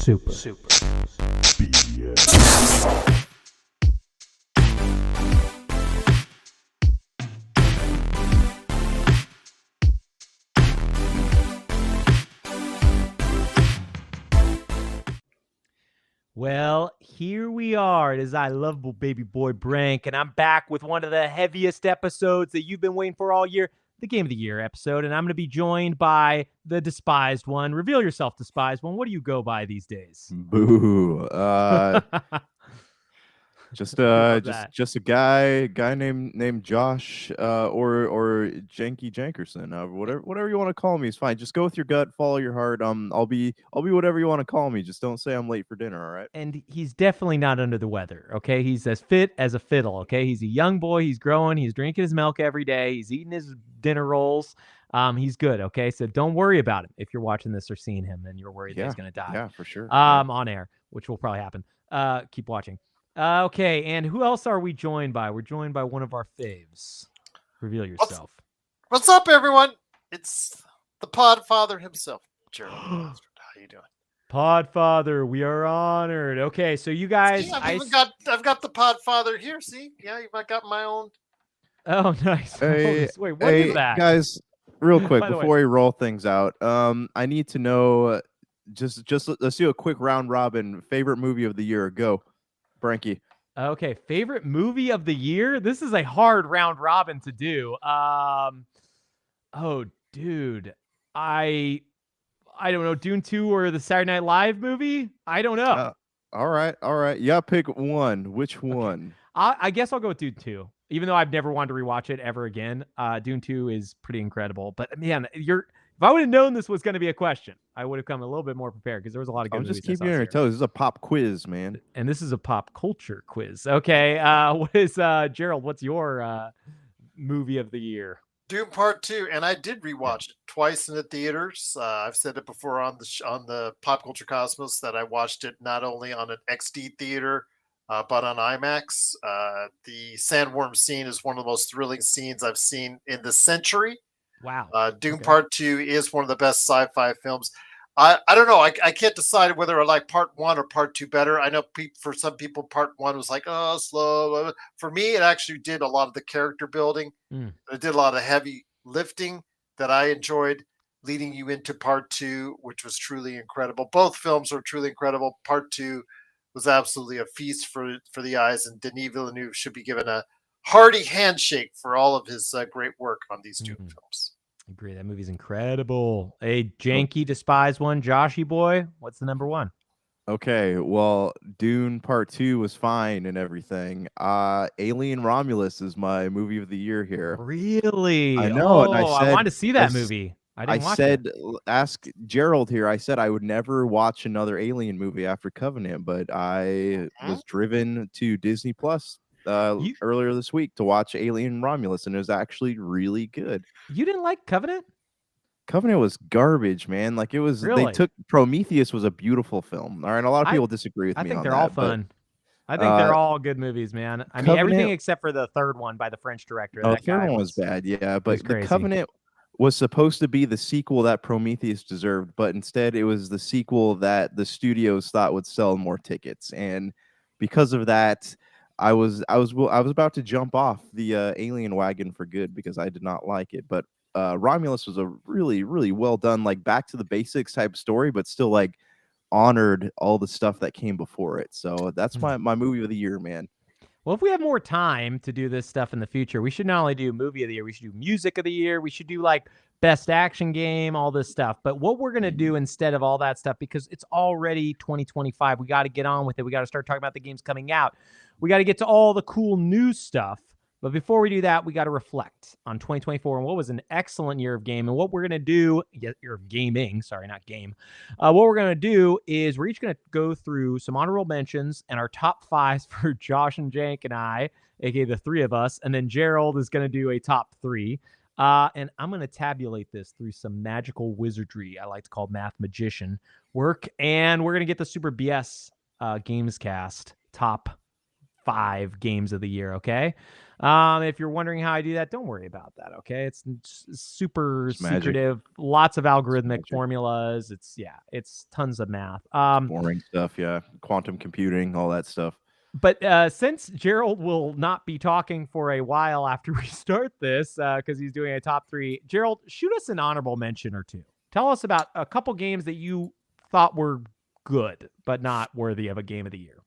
Super BS. Well, here we are. It is I Lovable Baby Boy Brank, and I'm back with one of the heaviest episodes that you've been waiting for all year, the Game of the Year episode, and I'm going to be joined by the Despised One. Reveal yourself, Despised One. What do you go by these days? Boo. Just love that. just a guy named Josh or Janky Jankerson. Whatever you want to call me is fine. Just go with your gut, follow your heart. I'll be whatever you want to call me. Just don't say I'm late for dinner, all right? And he's definitely not under the weather, okay? He's as fit as a fiddle, okay? He's a young boy. He's growing. He's drinking his milk every day. He's eating his dinner rolls. He's good, okay? So don't worry about him if you're watching this or seeing him and you're worried that he's going to die. Yeah, for sure. On air, which will probably happen. Keep watching. Okay, and who else are we joined by? We're joined by one of our faves. Reveal yourself. What's up, everyone? It's the Podfather himself, Gerald. How you doing? Podfather, we are honored. Okay, so you guys, See, I've got the Podfather here. See, yeah, I got my own. Oh, nice. Hey, Wait, what is that, guys? Real quick By the before we roll things out, I need to know. Just let's do a quick round robin. Favorite movie of the year? Go, Branky. Okay, favorite movie of the year? This is a hard round robin to do. Oh, dude, I don't know. Dune 2 or the Saturday Night Live movie? I don't know. All right. Yeah, pick one. Which one? I guess I'll go with Dune 2. Even though I've never wanted to rewatch it ever again, Dune 2 is pretty incredible. But man, if I would have known this was going to be a question, I would have come a little bit more prepared because there was a lot of good movies. I'm just keeping you on your toes. This is a pop quiz, man. And this is a pop culture quiz. Okay, what is Gerald? What's your movie of the year? Doom Part 2, and I did rewatch it twice in the theaters. I've said it before on the Pop Culture Cosmos that I watched it not only on an XD theater, but on IMAX. The sandworm scene is one of the most thrilling scenes I've seen in the century. Wow. Doom Part 2 is one of the best sci-fi films. I don't know. I can't decide whether I like Part 1 or Part 2 better. I know for some people, Part 1 was like, oh, slow. For me, it actually did a lot of the character building. It did a lot of heavy lifting that I enjoyed, leading you into Part 2, which was truly incredible. Both films are truly incredible. Part 2 was absolutely a feast for the eyes, and Denis Villeneuve should be given a hearty handshake for all of his great work on these two films. I agree. That movie's incredible. A janky, despised one. Joshy boy, what's the number one? Okay, well, Dune Part 2 was fine and everything. Alien Romulus is my movie of the year here. Really? I know. Oh, and I wanted to see that movie. I said, ask Gerald here. I said I would never watch another Alien movie after Covenant, but I was driven to Disney Plus earlier this week to watch Alien Romulus, and it was actually really good. You didn't like Covenant? Covenant was garbage, man. Like it was. Really? They took Prometheus was a beautiful film. All right, a lot of people disagree with me. I think on they're that, all fun. I think they're all good movies, man. I mean, everything except for the third one by the French director. Oh, the third one was bad, yeah. But the crazy. Covenant was supposed to be the sequel that Prometheus deserved, but instead it was the sequel that the studios thought would sell more tickets, and because of that, I was about to jump off the Alien wagon for good because I did not like it. But Romulus was a really, really well done, like back to the basics type story, but still like honored all the stuff that came before it. So that's my movie of the year, man. Well, if we have more time to do this stuff in the future, we should not only do movie of the year, we should do music of the year. We should do like best action game, all this stuff. But what we're going to do instead of all that stuff, because it's already 2025, we got to get on with it. We got to start talking about the games coming out. We got to get to all the cool new stuff. But before we do that, we got to reflect on 2024 and what was an excellent year of game. And what we're going to do, year of gaming, sorry, not game. What we're going to do is we're each going to go through some honorable mentions and our top fives for Josh and Jank and I, aka the three of us. And then Gerald is going to do a top three. And I'm going to tabulate this through some magical wizardry I like to call math magician work. And we're going to get the Super BS Gamescast top 5 games of the year. Okay. If you're wondering how I do that, don't worry about that. Okay. It's super It's magic. secretive, lots of algorithmic magic. formulas. It's tons of math. Boring stuff. Yeah. Quantum computing, all that stuff. But since Gerald will not be talking for a while after we start this, because he's doing a top 3, Gerald, shoot us an honorable mention or two. Tell us about a couple games that you thought were good, but not worthy of a game of the year.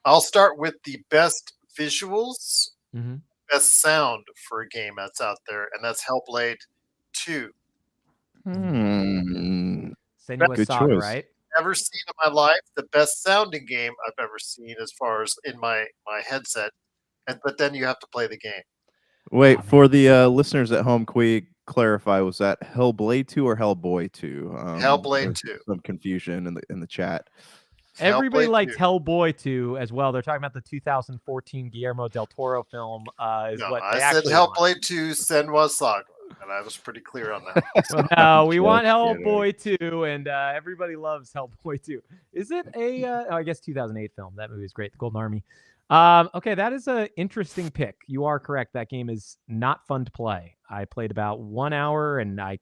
I'll start with the best visuals, Mm-hmm. best sound for a game that's out there, and that's Hellblade 2. Senua's Good Saga, choice. right? Ever seen in my life, the best sounding game I've ever seen as far as in my headset. But then you have to play the game. Wait, Oh, for the listeners at home, can we clarify, was that Hellblade 2 or Hellboy 2? Hellblade there's 2. some confusion in the chat. Everybody Hellblade liked 2. Hellboy 2 as well. They're talking about the 2014 Guillermo del Toro film. Is No, what they I said actually Hellblade want. 2 Senwa Saga, and I was pretty clear on that. Well, no, we want Just Hellboy 2, and everybody loves Hellboy 2. Is it a, I guess 2008 film. That movie is great, The Golden Army. Okay, that is an interesting pick. You are correct. That game is not fun to play. I played about 1 hour, and I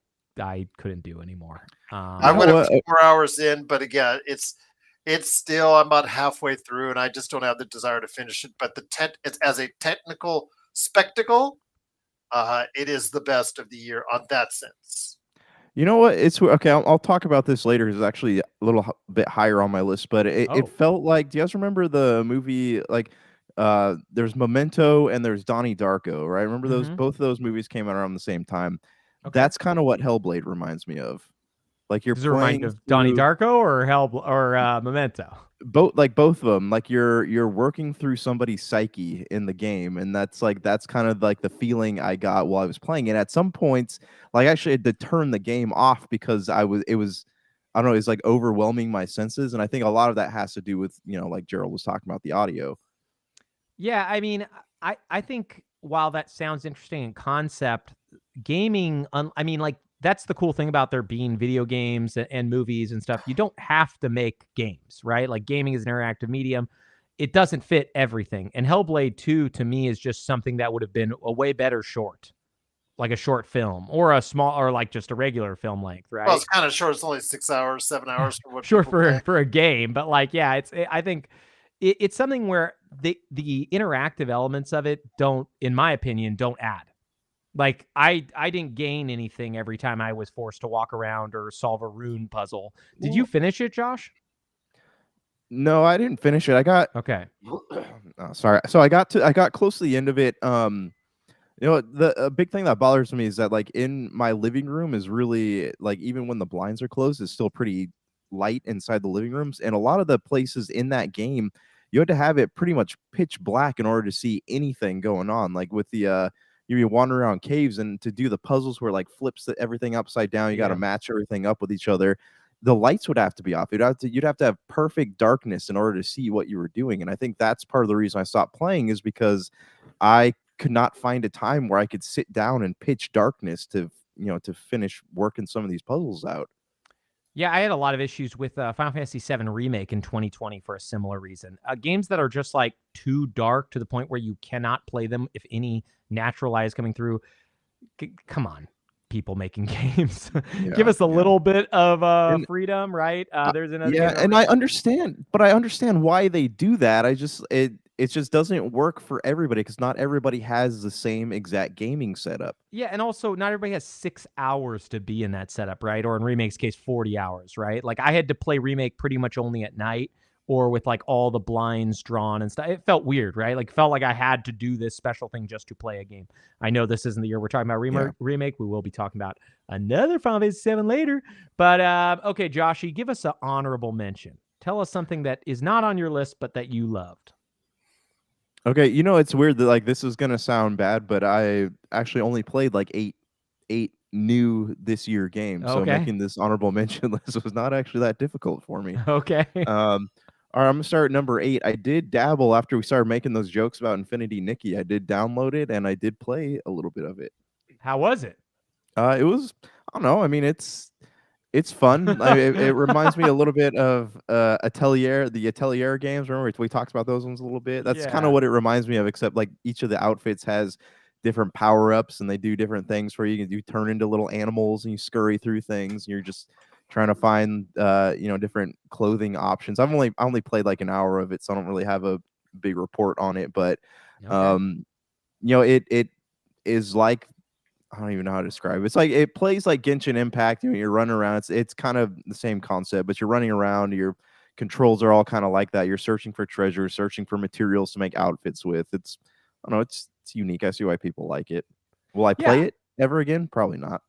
couldn't do anymore. I went up 4 hours in, but again, it's still, I'm about halfway through, and I just don't have the desire to finish it. But it's as a technical spectacle, it is the best of the year on that sense. You know what? It's okay. I'll talk about this later. It's actually a little bit higher on my list, but it felt like. Do you guys remember the movie? Like, there's Memento and there's Donnie Darko, right? Remember those? Both of those movies came out around the same time. Okay. That's kind of what Hellblade reminds me of. Like you're playing of Donnie Darko or Memento. Both of them. Like you're working through somebody's psyche in the game, and that's kind of like the feeling I got while I was playing it. At some points, like I actually had to turn the game off because it was I don't know, it's like overwhelming my senses, and I think a lot of that has to do with, like Gerald was talking about, the audio. Yeah, I mean, I think while that sounds interesting in concept, gaming, I mean, like, that's the cool thing about there being video games and movies and stuff. You don't have to make games, right? Like, gaming is an interactive medium. It doesn't fit everything. And Hellblade 2, to me, is just something that would have been a way better short, like a short film or like just a regular film length, right? Well, it's kind of short. It's only 6 hours, 7 hours for what short for a game. But like, yeah, I think it's something where the interactive elements of it don't, in my opinion, don't add. Like, I didn't gain anything every time I was forced to walk around or solve a rune puzzle. Did you finish it, Josh? No, I didn't finish it. I got okay. Oh, sorry. So I got close to the end of it. The big thing that bothers me is that, like, in my living room is really, like, even when the blinds are closed, it's still pretty light inside the living rooms, and a lot of the places in that game, you had to have it pretty much pitch black in order to see anything going on. Like with the you wander around caves, and to do the puzzles where like flips everything upside down, you got to match everything up with each other. The lights would have to be off. You'd have to have perfect darkness in order to see what you were doing. And I think that's part of the reason I stopped playing, is because I could not find a time where I could sit down in pitch darkness to finish working some of these puzzles out. Yeah, I had a lot of issues with Final Fantasy VII Remake in 2020 for a similar reason. Games that are just like too dark to the point where you cannot play them if any natural light is coming through. Come on, people making games. Give us a little bit of freedom, right? There's another. Yeah, and I understand, but I understand why they do that. It just doesn't work for everybody, because not everybody has the same exact gaming setup. Yeah, and also not everybody has 6 hours to be in that setup, right? Or in Remake's case, 40 hours, right? Like, I had to play Remake pretty much only at night, or with like all the blinds drawn and stuff. It felt weird, right? Like, felt like I had to do this special thing just to play a game. I know this isn't the year we're talking about Remake. We will be talking about another Final Fantasy VII later. But okay, Joshy, give us an honorable mention. Tell us something that is not on your list, but that you loved. Okay, it's weird that, like, this is gonna sound bad, but I actually only played like eight new this year games. So making this honorable mention list was not actually that difficult for me. Okay. All right, I'm gonna start at number 8. I did dabble after we started making those jokes about Infinity Nikki. I did download it and I did play a little bit of it. How was it? It was, I don't know. I mean, it's It's fun. It reminds me a little bit of the Atelier games. Remember we talked about those ones a little bit. That's kind of Yeah. what it reminds me of, except like each of the outfits has different power ups and they do different things for you. You turn into little animals and you scurry through things. And you're just trying to find different clothing options. I only played like an hour of it, so I don't really have a big report on it. But Okay. it is like, I don't even know how to describe it. It's like it plays like Genshin Impact. You're running around. It's kind of the same concept, but you're running around. Your controls are all kind of like that. You're searching for treasure, searching for materials to make outfits with. I don't know. It's unique. I see why people like it. Will I play Yeah. it ever again? Probably not.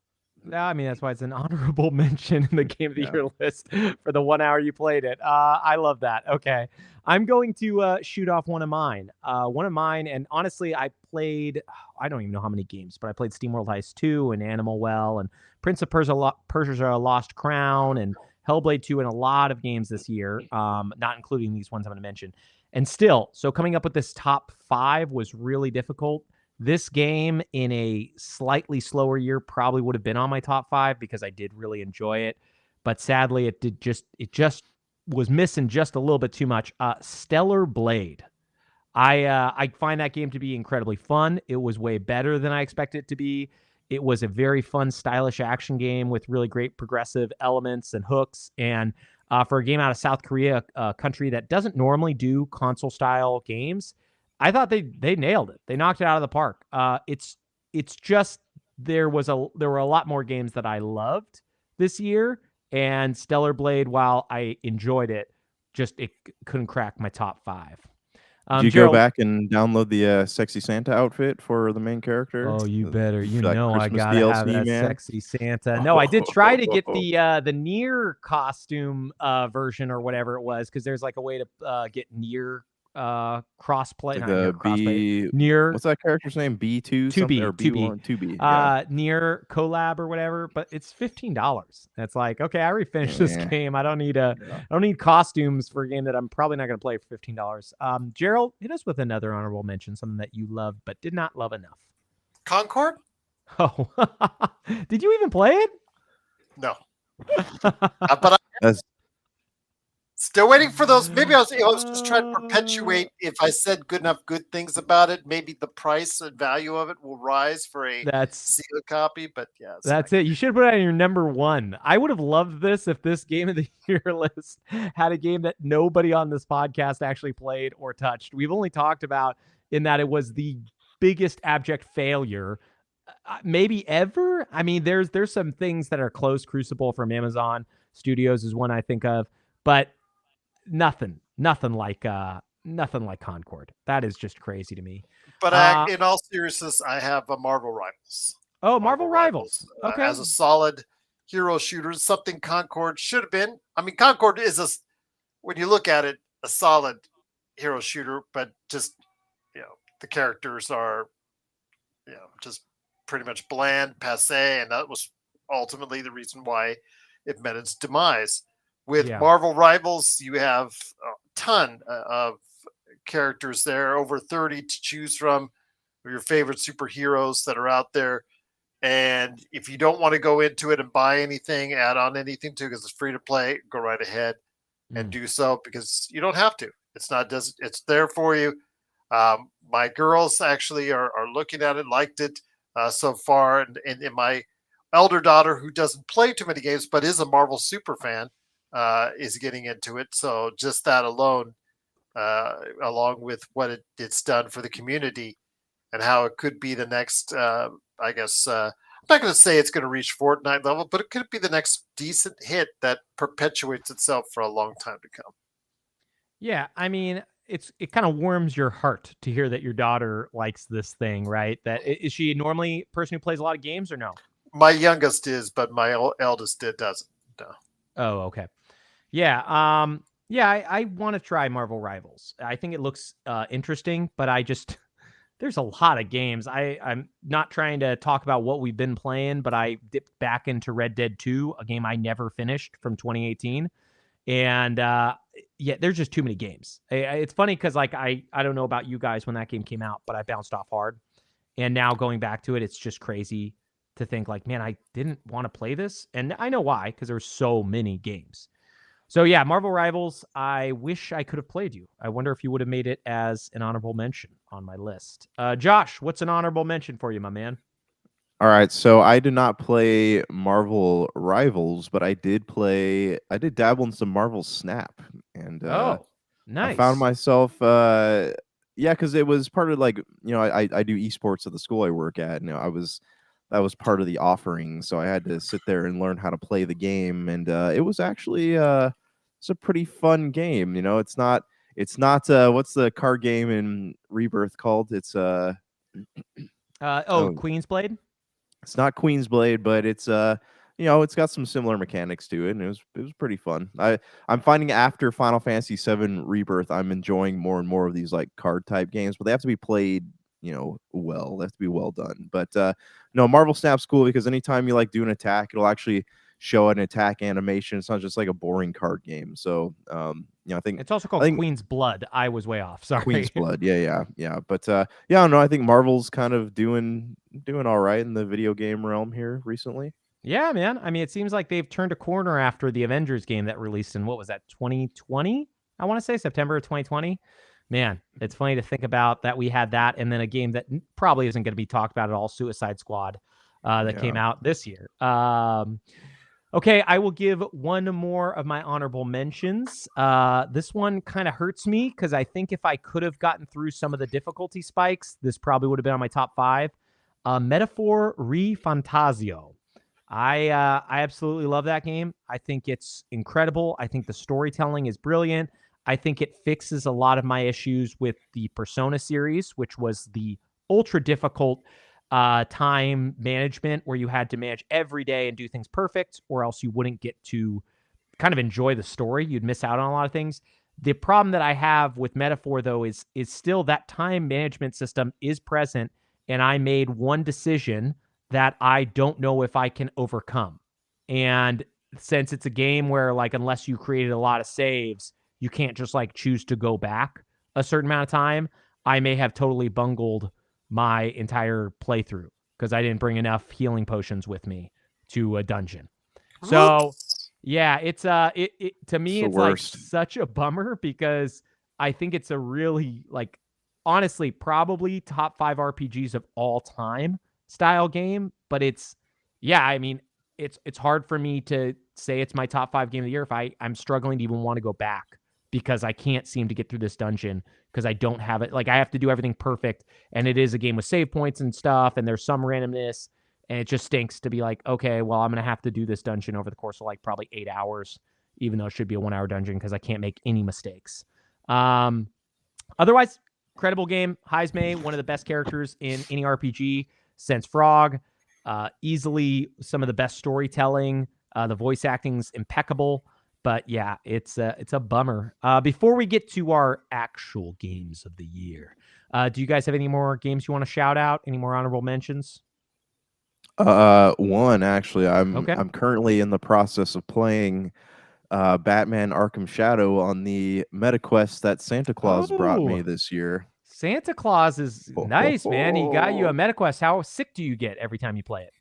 I mean, that's why it's an honorable mention in the Game of the Yeah. Year list for the 1 hour you played it. I love that. Okay. I'm going to shoot off one of mine. And honestly, I played, I don't even know how many games, but I played SteamWorld Heist 2 and Animal Well and Prince of Persia Lost Crown and Hellblade 2 and a lot of games this year, not including these ones I'm going to mention. And still, so coming up with this top 5 was really difficult. This game in a slightly slower year probably would have been on my top 5 because I did really enjoy it. But sadly, it just was missing just a little bit too much. Stellar Blade. I find that game to be incredibly fun. It was way better than I expected it to be. It was a very fun, stylish action game with really great progressive elements and hooks. And for a game out of South Korea, a country that doesn't normally do console style games, I thought they nailed it. They knocked it out of the park. It's just there were a lot more games that I loved this year, and Stellar Blade, while I enjoyed it, just it couldn't crack my top 5. Did you go Gerald. back and download the sexy Santa outfit for the main character? Oh, you better. You For that know I Christmas gotta have DLC, that man. sexy Santa. No, I did try to get the Nier costume version or whatever it was, because there's like a way to get Nier crossplay, Like not Nier a crossplay, B. Nier What's that character's name? B2 something or 2B, B1? 2B. Yeah. Nier collab or whatever, but it's $15. That's like, okay, I already finished this Yeah. game. I don't need Yeah. costumes for a game that I'm probably not going to play for $15. Gerald, hit us with another honorable mention, something that you loved but did not love enough. Concord? Oh, did you even play it? No. But That's still waiting for those. Maybe I was just trying to perpetuate. If I said good enough good things about it, maybe the price and value of it will rise for a That's sealed copy. But yeah, that's it. You should put it on your number 1. I would have loved this if this Game of the Year list had a game that nobody on this podcast actually played or touched. We've only talked about in that it was the biggest abject failure maybe ever. I mean, there's some things that are close. Crucible from Amazon Studios is one I think of, but nothing like Concord. That is just crazy to me. But in all seriousness, I have a Marvel Rivals. Oh, Marvel Rivals. Okay. As a solid hero shooter, something Concord should have been. I mean, Concord is when you look at it, a solid hero shooter, but just the characters are just pretty much bland, passe, and that was ultimately the reason why it met its demise. With Marvel Rivals, you have a ton of characters there, over 30 to choose from, your favorite superheroes that are out there. And if you don't want to go into it and buy anything, add on anything to it, because it's free to play, go right ahead and do so, because you don't have to. It's there for you. My girls actually are looking at it, liked it so far. And my elder daughter, who doesn't play too many games, but is a Marvel super fan, is getting into it. So just that alone, along with what it's done for the community and how it could be the next, I guess, I'm not going to say it's going to reach Fortnite level, but it could be the next decent hit that perpetuates itself for a long time to come. Yeah, I mean, it kind of warms your heart to hear that your daughter likes this thing, right? Is she normally a person who plays a lot of games or no? My youngest is, but my eldest doesn't. No. Oh, okay. Yeah. I want to try Marvel Rivals. I think it looks interesting, but there's a lot of games. I'm not trying to talk about what we've been playing, but I dipped back into Red Dead 2, a game I never finished from 2018. And there's just too many games. It's funny because I don't know about you guys when that game came out, but I bounced off hard. And now going back to it, it's just crazy to think like, man, I didn't want to play this. And I know why, because there's so many games. So yeah, Marvel Rivals, I wish I could have played you. I wonder if you would have made it as an honorable mention on my list. Josh, what's an honorable mention for you, my man? All right, so I did not play Marvel Rivals, but I did dabble in some Marvel Snap, and Oh, I found nice. myself, yeah, because it was part of like I do esports at the school I work at, and that was part of the offering, so I had to sit there and learn how to play the game, and it was actually it's a pretty fun game. It's not what's the card game in Rebirth called? Oh, Queen's Blade? it's not Queen's Blade, but it's it's got some similar mechanics to it, and it was pretty fun. I'm finding after Final Fantasy VII Rebirth, I'm enjoying more and more of these like card type games, but they have to be played, well. They have to be well done. But no, Marvel Snap's cool because anytime you like do an attack, it'll actually show an attack animation. It's not just like a boring card game. So It's also I called think Queen's Blood. I was way off. Queen's Sorry. Blood. Yeah. But yeah, I don't know. I think Marvel's kind of doing all right in the video game realm here recently. Yeah, man. I mean, it seems like they've turned a corner after the Avengers game that released in what was that, 2020? I want to say September of 2020. Man, it's funny to think about that we had that and then a game that probably isn't going to be talked about at all, Suicide Squad, that came Yeah. out this year. Okay, I will give one more of my honorable mentions. This one kind of hurts me because I think if I could have gotten through some of the difficulty spikes, this probably would have been on my top 5. Metaphor Re Fantasio. I absolutely love that game. I think it's incredible. I think the storytelling is brilliant. I think it fixes a lot of my issues with the Persona series, which was the ultra difficult time management where you had to manage every day and do things perfect, or else you wouldn't get to kind of enjoy the story. You'd miss out on a lot of things. The problem that I have with Metaphor though is still that time management system is present, and I made one decision that I don't know if I can overcome. And since it's a game where like unless you created a lot of saves, you can't just like choose to go back a certain amount of time, I may have totally bungled my entire playthrough because I didn't bring enough healing potions with me to a dungeon. So yeah, it's it to It's me the it's like worst. such a bummer because I think it's a really like honestly probably top 5 RPGs of all time style game, but it's yeah, I mean, it's hard for me to say it's my top 5 game of the year if I'm struggling to even want to go back because I can't seem to get through this dungeon because I don't have it. Like I have to do everything perfect, and it is a game with save points and stuff, and there's some randomness, and it just stinks to be like, okay, well, I'm gonna have to do this dungeon over the course of like probably 8 hours, even though it should be a 1 hour dungeon because I can't make any mistakes. Um, Otherwise, credible game. Heismay, one of the best characters in any RPG since Frog. Easily some of the best storytelling. The voice acting's impeccable. But yeah, it's a bummer. Before we get to our actual games of the year, do you guys have any more games you want to shout out? Any more honorable mentions? One actually. Okay. I'm currently in the process of playing Batman Arkham Shadow on the MetaQuest that Santa Claus brought me Oh, this year. Santa Claus is Ho, ho, nice, man. He got you a ho. MetaQuest. How sick do you get every time you play it?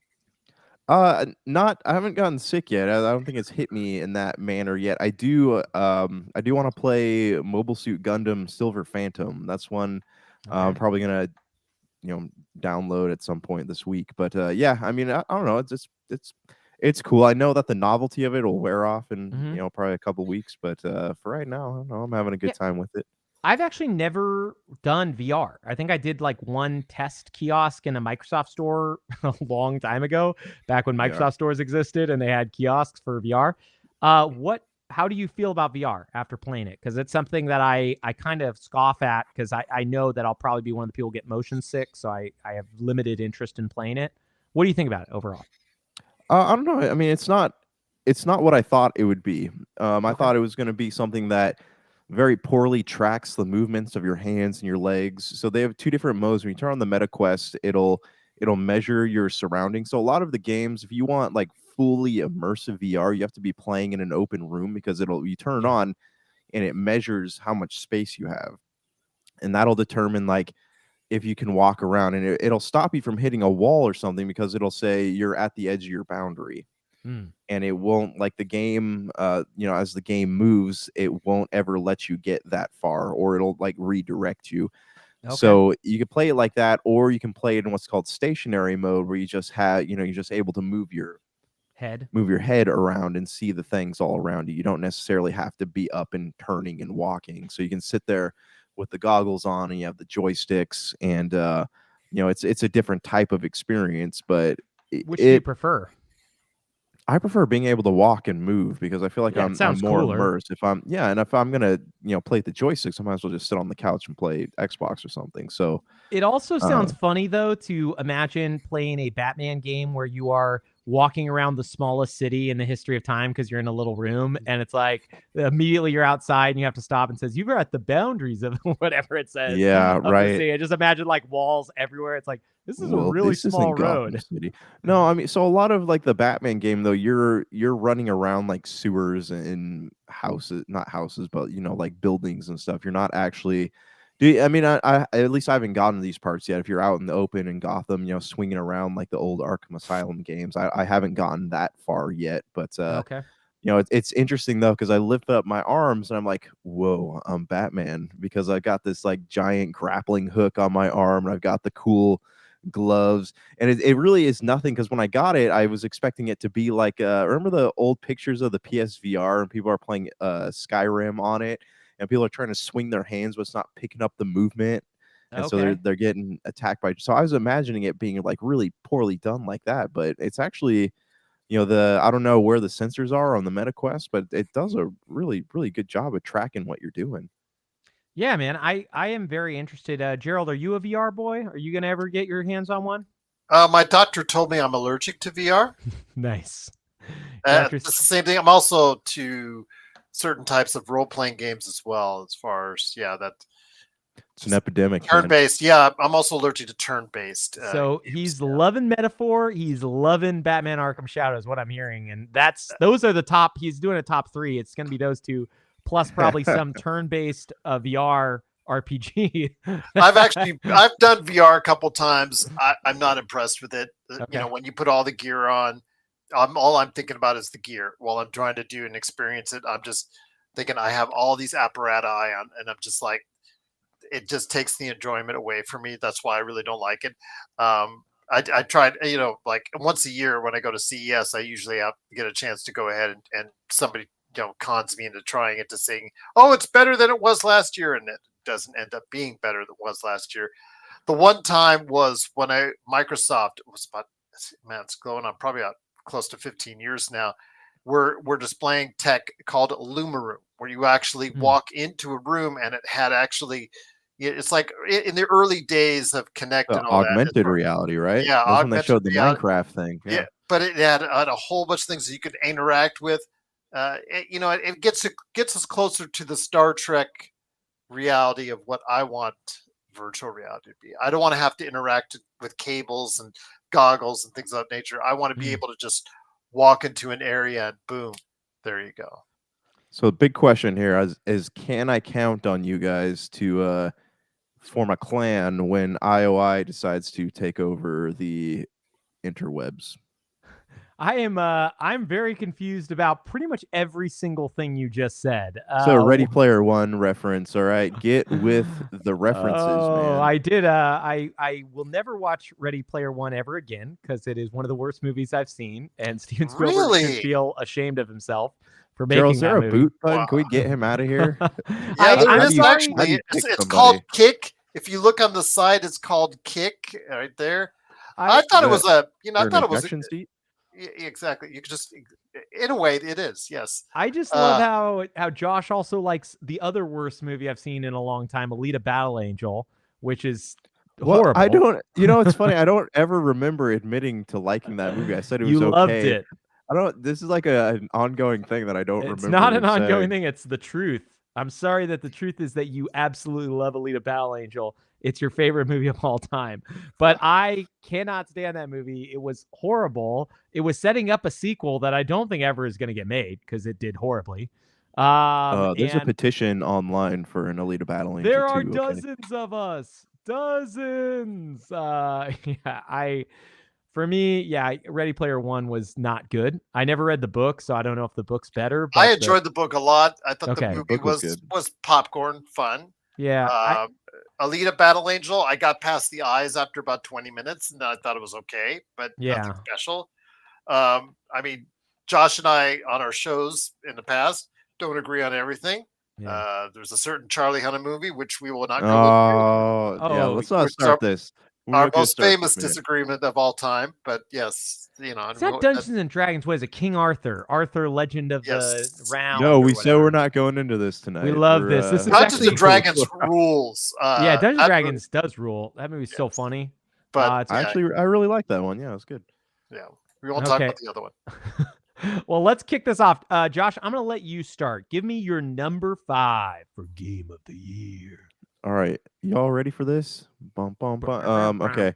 Not I haven't gotten sick yet. I don't think it's hit me in that manner yet. I do want to play Mobile Suit Gundam Silver Phantom. That's one I'm Okay. probably gonna, you know, download at some point this week. But yeah, I mean, I don't know. It's cool. I know that the novelty of it will wear off in, Mm-hmm. probably a couple weeks, but for right now, I don't know. I'm having a Yeah, good time with it. I've actually never done VR. I think I did like one test kiosk in a Microsoft store a long time ago, back when Yeah. Microsoft stores existed and they had kiosks for VR. How do you feel about VR after playing it? Because it's something that I kind of scoff at because I know that I'll probably be one of the people who get motion sick, so I have limited interest in playing it. What do you think about it overall? I don't know. I mean, it's not what I thought it would be. I Okay. thought it was going to be something that very poorly tracks the movements of your hands and your legs. So they have two different modes. When you turn on the MetaQuest, it'll measure your surroundings. So a lot of the games, if you want like fully immersive VR, you have to be playing in an open room because you turn it Yeah. on and it measures how much space you have, and that'll determine like if you can walk around, and it'll stop you from hitting a wall or something because it'll say you're at the edge of your boundary. And it won't, like, the game, as the game moves, it won't ever let you get that far, or it'll like redirect you. Okay. So you can play it like that, or you can play it in what's called stationary mode, where you just have, you're just able to move your head around and see the things all around you. You don't necessarily have to be up and turning and walking. So you can sit there with the goggles on, and you have the joysticks, and it's a different type of experience. But which do you prefer? I prefer being able to walk and move, because I feel like I'm more cooler. immersed. And if I'm gonna play the joysticks, I might as well just sit on the couch and play Xbox or something. So it also sounds funny, though, to imagine playing a Batman game where you are walking around the smallest city in the history of time because you're in a little room, and it's like immediately you're outside and you have to stop and says, "You were at the boundaries of whatever it says." Yeah, of right. The city. I just imagine like walls everywhere. It's like, this is a really this small isn't Gotham road. City. No, I mean, so a lot of like the Batman game, though, you're running around like sewers and houses, not houses, but like buildings and stuff. You're not actually. I mean, I at least I haven't gotten to these parts yet. If you're out in the open in Gotham, swinging around like the old Arkham Asylum games, I haven't gotten that far yet. But Okay. it's interesting though, because I lift up my arms and I'm like, whoa, I'm Batman, because I got this like giant grappling hook on my arm, and I've got the cool gloves, and it really is nothing, because when I got it, I was expecting it to be like remember the old pictures of the PSVR, and people are playing Skyrim on it, and people are trying to swing their hands, but it's not picking up the movement, and so they're getting attacked by. So I was imagining it being like really poorly done like that, but it's actually, I don't know where the sensors are on the MetaQuest, but it does a really, really good job of tracking what you're doing. Yeah, man, I am very interested. Gerald, are you a VR boy? Are you gonna ever get your hands on one? My doctor told me I'm allergic to VR. Nice. It's the same thing. I'm also to certain types of role-playing games as well, as far as that. It's an epidemic. Turn-based, yeah. I'm also allergic to turn-based. So he's loving Metaphor. He's loving Batman Arkham Shadows, what I'm hearing, and those are the top. He's doing a top 3. It's going to be those two, plus probably some turn-based VR RPG. I've done VR a couple times. I'm not impressed with it. Okay. When you put all the gear on, all I'm thinking about is the gear while I'm trying to do and experience it. I'm just thinking I have all these apparatus on, and I'm just like, it just takes the enjoyment away from me. That's why I really don't like it. I tried, like once a year when I go to CES, I usually get a chance to go ahead and somebody, cons me into trying it, to saying, oh, it's better than it was last year. And it doesn't end up being better than it was last year. The one time was when Microsoft, it was about, it's going on probably close to 15 years now. We're displaying tech called Lumaroom, where you actually walk into a room, and it had actually, it's like in the early days of Kinect and all augmented reality, right? Yeah, that's when they showed the Minecraft thing. Yeah, but it had a whole bunch of things that you could interact with. It gets us closer to the Star Trek reality of what I want virtual reality to be. I don't want to have to interact with cables and goggles and things of that nature. I want to be able to just walk into an area and boom, there you go. So the big question here is can I count on you guys to form a clan when IOI decides to take over the interwebs? I'm very confused about pretty much every single thing you just said. So Ready Player One reference, all right? Get with the references, man. I did. I will never watch Ready Player One ever again, because it is one of the worst movies I've seen, and Steven Spielberg should feel ashamed of himself for making Gerald, is there that a movie. boot button? Wow. Can we get him out of here? Yeah, there is actually. It's called Kick. If you look on the side, it's called Kick right there. I thought it was a. I thought it was a seat. Exactly. You could just, in a way, it is. Yes. I just love how Josh also likes the other worst movie I've seen in a long time, Alita Battle Angel, which is horrible. I don't. It's funny. I don't ever remember admitting to liking that movie. I said it was okay. You loved it. I don't. This is like an ongoing thing that I don't remember. It's not an ongoing thing. It's the truth. I'm sorry that the truth is that you absolutely love Alita Battle Angel. It's your favorite movie of all time. But I cannot stand that movie. It was horrible. It was setting up a sequel that I don't think ever is going to get made, because it did horribly. There's a petition online for an Alita Battle Angel. There are dozens of us. dozens. For me, yeah, Ready Player One was not good. I never read the book, so I don't know if the book's better. I But enjoyed the book a lot. I thought the okay, movie Book was good. was popcorn fun. yeah, Um, Alita Battle Angel, I got past the eyes after about 20 minutes, and I thought it was okay, but nothing yeah, special. I mean, Josh and I on our shows in the past don't agree on everything. yeah. There's a certain Charlie Hunnam movie which we will not go into, Oh, yeah. Oh, Let's not which is start this. We're our not going to most start this, famous man. disagreement of all time. But yes, you know, it's not Dungeons and Dragons. What is it? King Arthur, Arthur, Legend of the yes, No, Round, or we said we're whatever. not going into this We tonight. love We're this. This is Dungeons and actually, Dragons rules. yeah, Dungeons and That movie, Dragons does rule. That movie's so yes, funny. but It's yeah, I really like that one. Yeah, it was good. yeah, we won't talk okay. about the other one. Well, let's kick this off. Josh, I'm going to let you start. Give me your number 5 for Game of the Year. All right, y'all ready for this? Bum, bum, bum. Okay.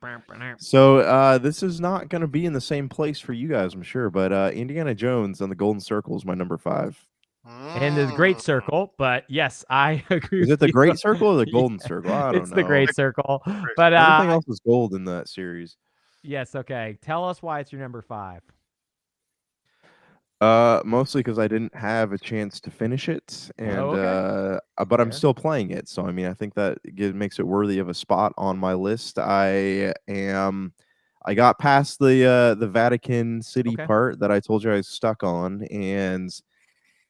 So this is not going to be in the same place for you guys, I'm sure, but Indiana Jones and the Golden Circle is my number 5. And the Great Mm. Circle, but yes, I agree Is with it the you. Great Circle or the Yeah, Golden Circle? I don't it's the know. Great Circle. But Everything else is gold in that series. yes, okay. Tell us why it's your number 5. Mostly because I didn't have a chance to finish it, and Oh, okay. but I'm Fair. still playing it. So I mean, I think that makes it worthy of a spot on my list. I got past the Vatican City Okay. part that I told you I was stuck on, and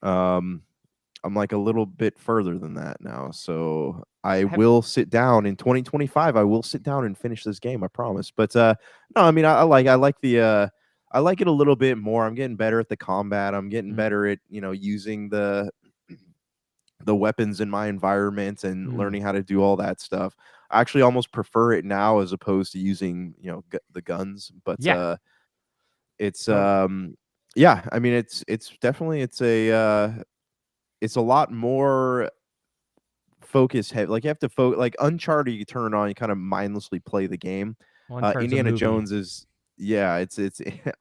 um, I'm like a little bit further than that now. So I Have will sit down in 2025. I will sit down and finish this game. I promise. But no, I mean, I like the I like it a little bit more. I'm getting better at the combat. I'm getting better at using the weapons in my environment and learning how to do all that stuff. I actually almost prefer it now as opposed to using the guns. But yeah, it's totally. yeah. I mean, it's definitely it's a lot more focus heavy. Like you have to like Uncharted, you turn it on, you kind of mindlessly play the game. One Uncharted's a Indiana movie. Jones is yeah, it's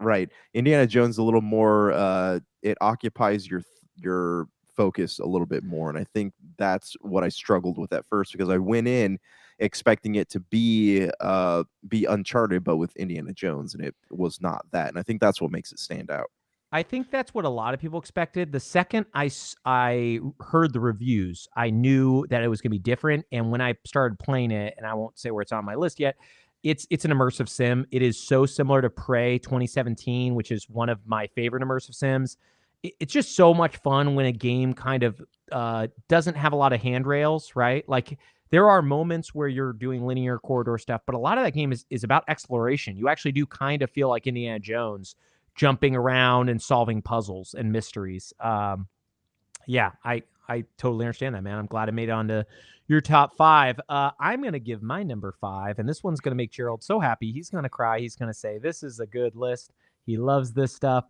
right. Indiana Jones a little more it occupies your focus a little bit more. And I think that's what I struggled with at first because I went in expecting it to be Uncharted, but with Indiana Jones, and it was not that. And I think that's what makes it stand out. I think that's what a lot of people expected. The second I heard the reviews, I knew that it was going to be different. And when I started playing it, and I won't say where it's on my list yet, it's an immersive sim. It is so similar to Prey 2017, which is one of my favorite immersive sims. It's just so much fun when a game kind of doesn't have a lot of handrails, right? Like there are moments where you're doing linear corridor stuff, but a lot of that game is about exploration. You actually do kind of feel like Indiana Jones jumping around and solving puzzles and mysteries. Yeah, I totally understand that, man. I'm glad I made it onto your top 5. I'm gonna give my number 5, and this one's gonna make Gerald so happy. He's gonna cry. He's gonna say, "This is a good list." He loves this stuff.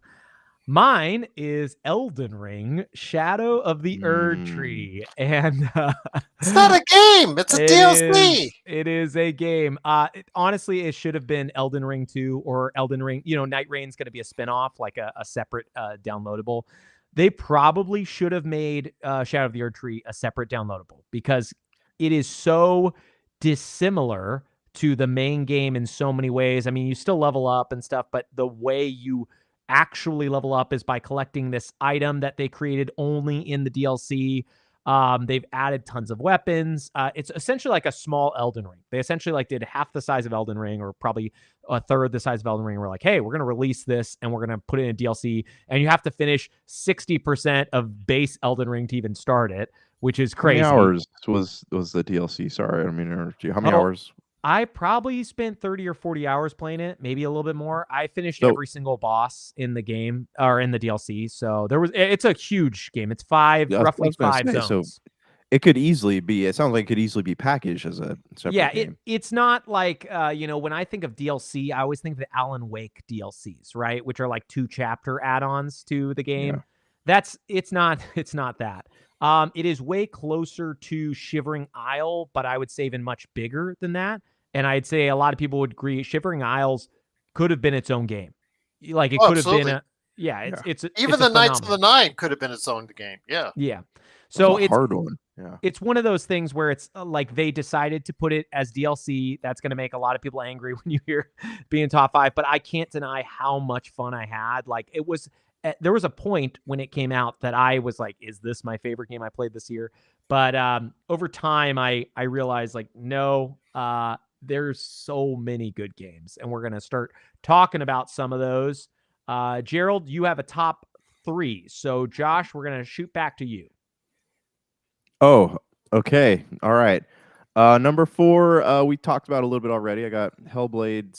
Mine is Elden Ring: Shadow of the Erd Mm. Tree, and It's not a game. It's a DLC. it is a game. Honestly, it should have been Elden Ring 2 or Elden Ring. Night Rain's going to be a spinoff, like a separate downloadable. They probably should have made Shadow of the Erd Tree a separate downloadable because it is so dissimilar to the main game in so many ways. I mean, you still level up and stuff, but the way you actually level up is by collecting this item that they created only in the DLC. They've added tons of weapons. It's essentially like a small Elden Ring. They essentially like did half the size of Elden Ring, or probably a third the size of Elden Ring. We're like, hey, we're going to release this and we're going to put it in a DLC, and you have to finish 60% of base Elden Ring to even start it, which is How many crazy. hours was the DLC? Sorry, I mean, how many Oh, hours? I probably spent 30 or 40 hours playing it, maybe a little bit more. I finished So every single boss in the game or in the DLC. So it's a huge game. It's yeah, I roughly was gonna 5 say, so zones. it could easily be. It sounds like it could easily be packaged as a Yeah, separate game. it's not like when I think of DLC, I always think of the Alan Wake DLCs, right? Which are like 2 chapter add-ons to the game. Yeah. It's not that. It is way closer to Shivering Isle, but I would say even much bigger than that. And I'd say a lot of people would agree Shivering Isles could have been its own game. Like it Oh, could have been absolutely. Yeah, Yeah. it's Even a the Knights of phenomenal. the Nine could have been its own game. Yeah. Yeah. That's So a hard one. Yeah. it's one of those things where it's like they decided to put it as DLC. That's going to make a lot of people angry when you hear being top 5, but I can't deny how much fun I had. Like it was there was a point when it came out that I was like, is this my favorite game I played this year? But over time I realized like no, there's so many good games, and we're going to start talking about some of those. Gerald, you have a top 3. So Josh, we're going to shoot back to you. Oh, okay. All right. Number 4, we talked about a little bit already. I got Senua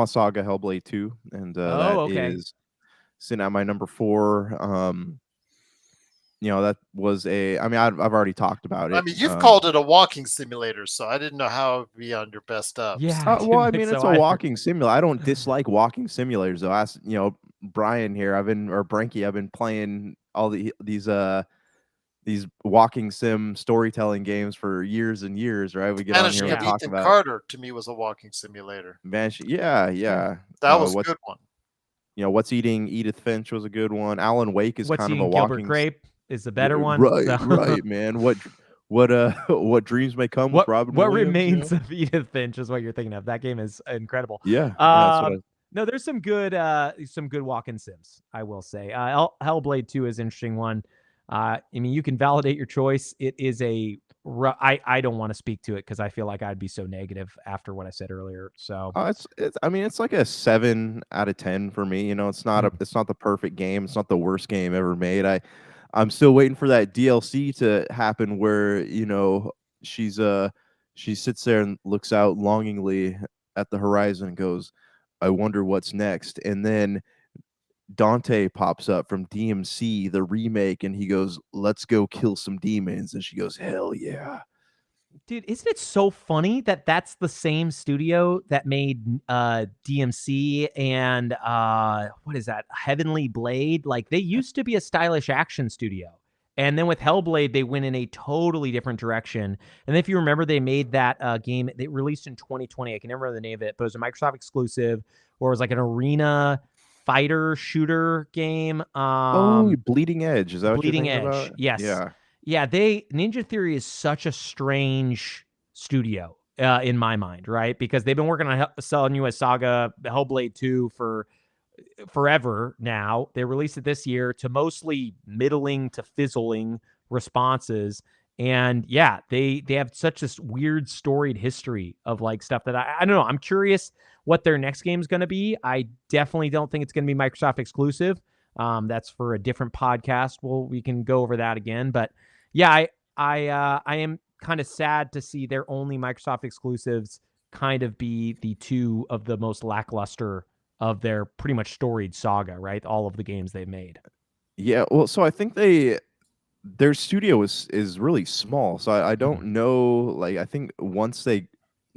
Saga Hellblade 2, and that Okay. is sitting at my number 4. That was I've already talked about I it. mean, you've called it a walking simulator, so I didn't know how it would be on your best ups. Yeah, I Well, I didn't think mean, it's so a either. walking simulator. I don't dislike walking simulators, though. As Brian here, Branky, I've been playing all these walking sim storytelling games for years and years, right? We get on here, Vanishing we of Yeah. talk Ethan about Carter to me was a walking simulator. Yeah, Yeah. yeah. That was a What's good one. What's Eating Edith Finch was a good one. Alan Wake is What's kind of a Eating Gilbert walking Grape is the better one. right, So right, man. What dreams may come with Robin what Williams, you know? remains of Edith Finch is what you're thinking of. That game is incredible. Yeah, yeah, that's what No, there's some good walk-in sims, I will say. Hellblade 2 is an interesting one. I mean, you can validate your choice. It is I don't want to speak to it because I feel like I'd be so negative after what I said earlier. So it's like a 7 out of 10 for me. It's not it's not the perfect game. It's not the worst game ever made. I'm still waiting for that DLC to happen where, she sits there and looks out longingly at the horizon and goes, I wonder what's next. And then Dante pops up from DMC, the remake, and he goes, let's go kill some demons. And she goes, hell yeah. dude, isn't it so funny that that's the same studio that made DMC and what is that? Heavenly Blade? Like they used to be a stylish action studio. And then with Hellblade, they went in a totally different direction. And if you remember, they made that game, they released in 2020. I can never remember the name of it, but it was a Microsoft exclusive, where it was like an arena fighter shooter game. Bleeding Edge. Is that what you're Bleeding thinking Edge. about? Yes. Yeah. Yeah, Ninja Theory is such a strange studio in my mind, right? Because they've been working on selling you a Saga Hellblade 2 for forever now. They released it this year to mostly middling to fizzling responses. And yeah, they have such this weird storied history of like stuff that I don't know. I'm curious what their next game is going to be. I definitely don't think it's going to be Microsoft exclusive. That's for a different podcast. We can go over that again. But yeah, I am kind of sad to see their only Microsoft exclusives kind of be the two of the most lackluster of their pretty much storied saga, right? All of the games they've made. Yeah, well, so I think their studio is really small. So I don't know. Like, I think once they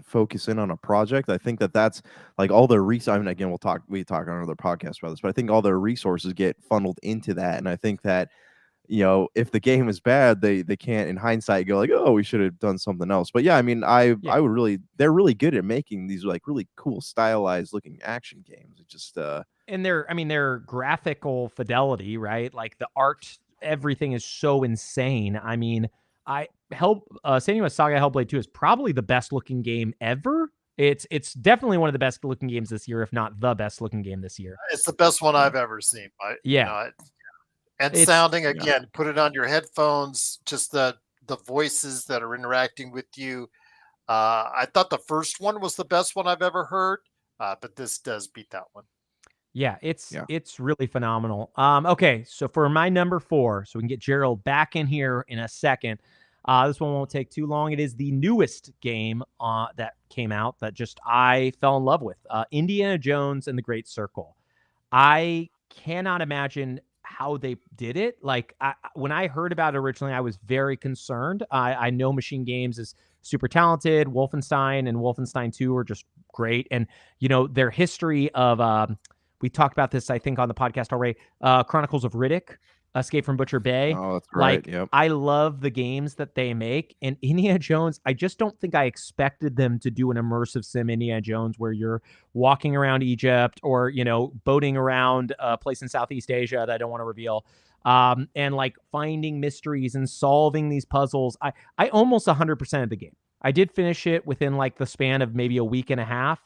focus in on a project, I think that's like all their I mean, again, we talk on another podcast about this, but I think all their resources get funneled into that. And I think that, if the game is bad, they can't in hindsight go like, oh, we should have done something else. But yeah, I mean, I would really, they're really good at making these like really cool stylized looking action games. It just and their graphical fidelity, right? Like the art, everything is so insane. I mean, Senua Saga Hellblade 2 is probably the best looking game ever. It's definitely one of the best looking games this year, if not the best looking game this year. It's the best one I've ever seen. And sounding again, put it on your headphones, just the voices that are interacting with you. I thought the first one was the best one I've ever heard, but this does beat that one. Yeah, it's really phenomenal. Okay, so for my number 4, so we can get Gerald back in here in a second. This one won't take too long. It is the newest game that came out that just I fell in love with. Indiana Jones and the Great Circle. I cannot imagine how they did it. Like when I heard about it originally, I was very concerned. I know Machine Games is super talented. Wolfenstein and Wolfenstein 2 are just great. And, their history of, we talked about this, I think, on the podcast already, Chronicles of Riddick. Escape from Butcher Bay. Oh, that's right. Like, Yep. I love the games that they make. And Indiana Jones, I just don't think I expected them to do an immersive sim Indiana Jones where you're walking around Egypt or, boating around a place in Southeast Asia that I don't want to reveal. And like finding mysteries and solving these puzzles. I almost 100% of the game. I did finish it within like the span of maybe a week and a half.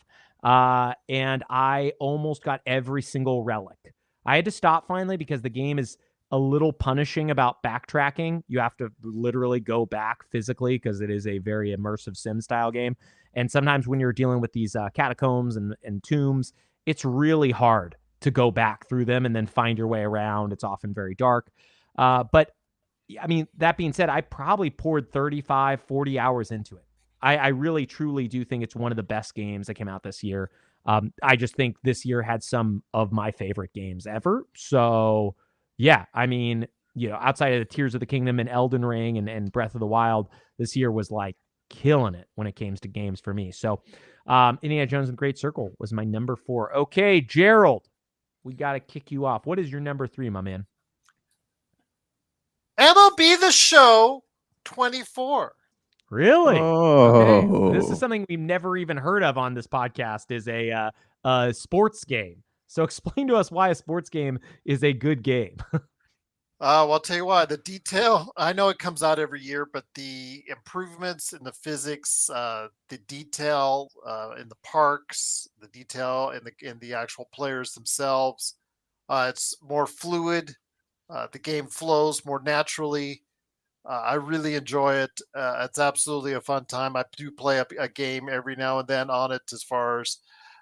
And I almost got every single relic. I had to stop finally because the game is a little punishing about backtracking. You have to literally go back physically because it is a very immersive sim style game. And sometimes when you're dealing with these catacombs and tombs, it's really hard to go back through them and then find your way around. It's often very dark. But I mean, that being said, I probably poured 35, 40 hours into it. I really, truly do think it's one of the best games that came out this year. I just think this year had some of my favorite games ever. So, yeah, I mean, outside of the Tears of the Kingdom and Elden Ring and Breath of the Wild, this year was like killing it when it came to games for me. So, Indiana Jones and the Great Circle was my number 4. Okay, Gerald, we got to kick you off. What is your number 3, my man? MLB The Show 24. Really? Okay. This is Oh, something we've never even heard of on this podcast. Is a sports game. So explain to us why a sports game is a good game. Well, I'll tell you what, the detail, I know it comes out every year, but the improvements in the physics, the detail in the parks, the detail in the actual players themselves, it's more fluid. The game flows more naturally. I really enjoy it. It's absolutely a fun time. I do play a game every now and then on it as far as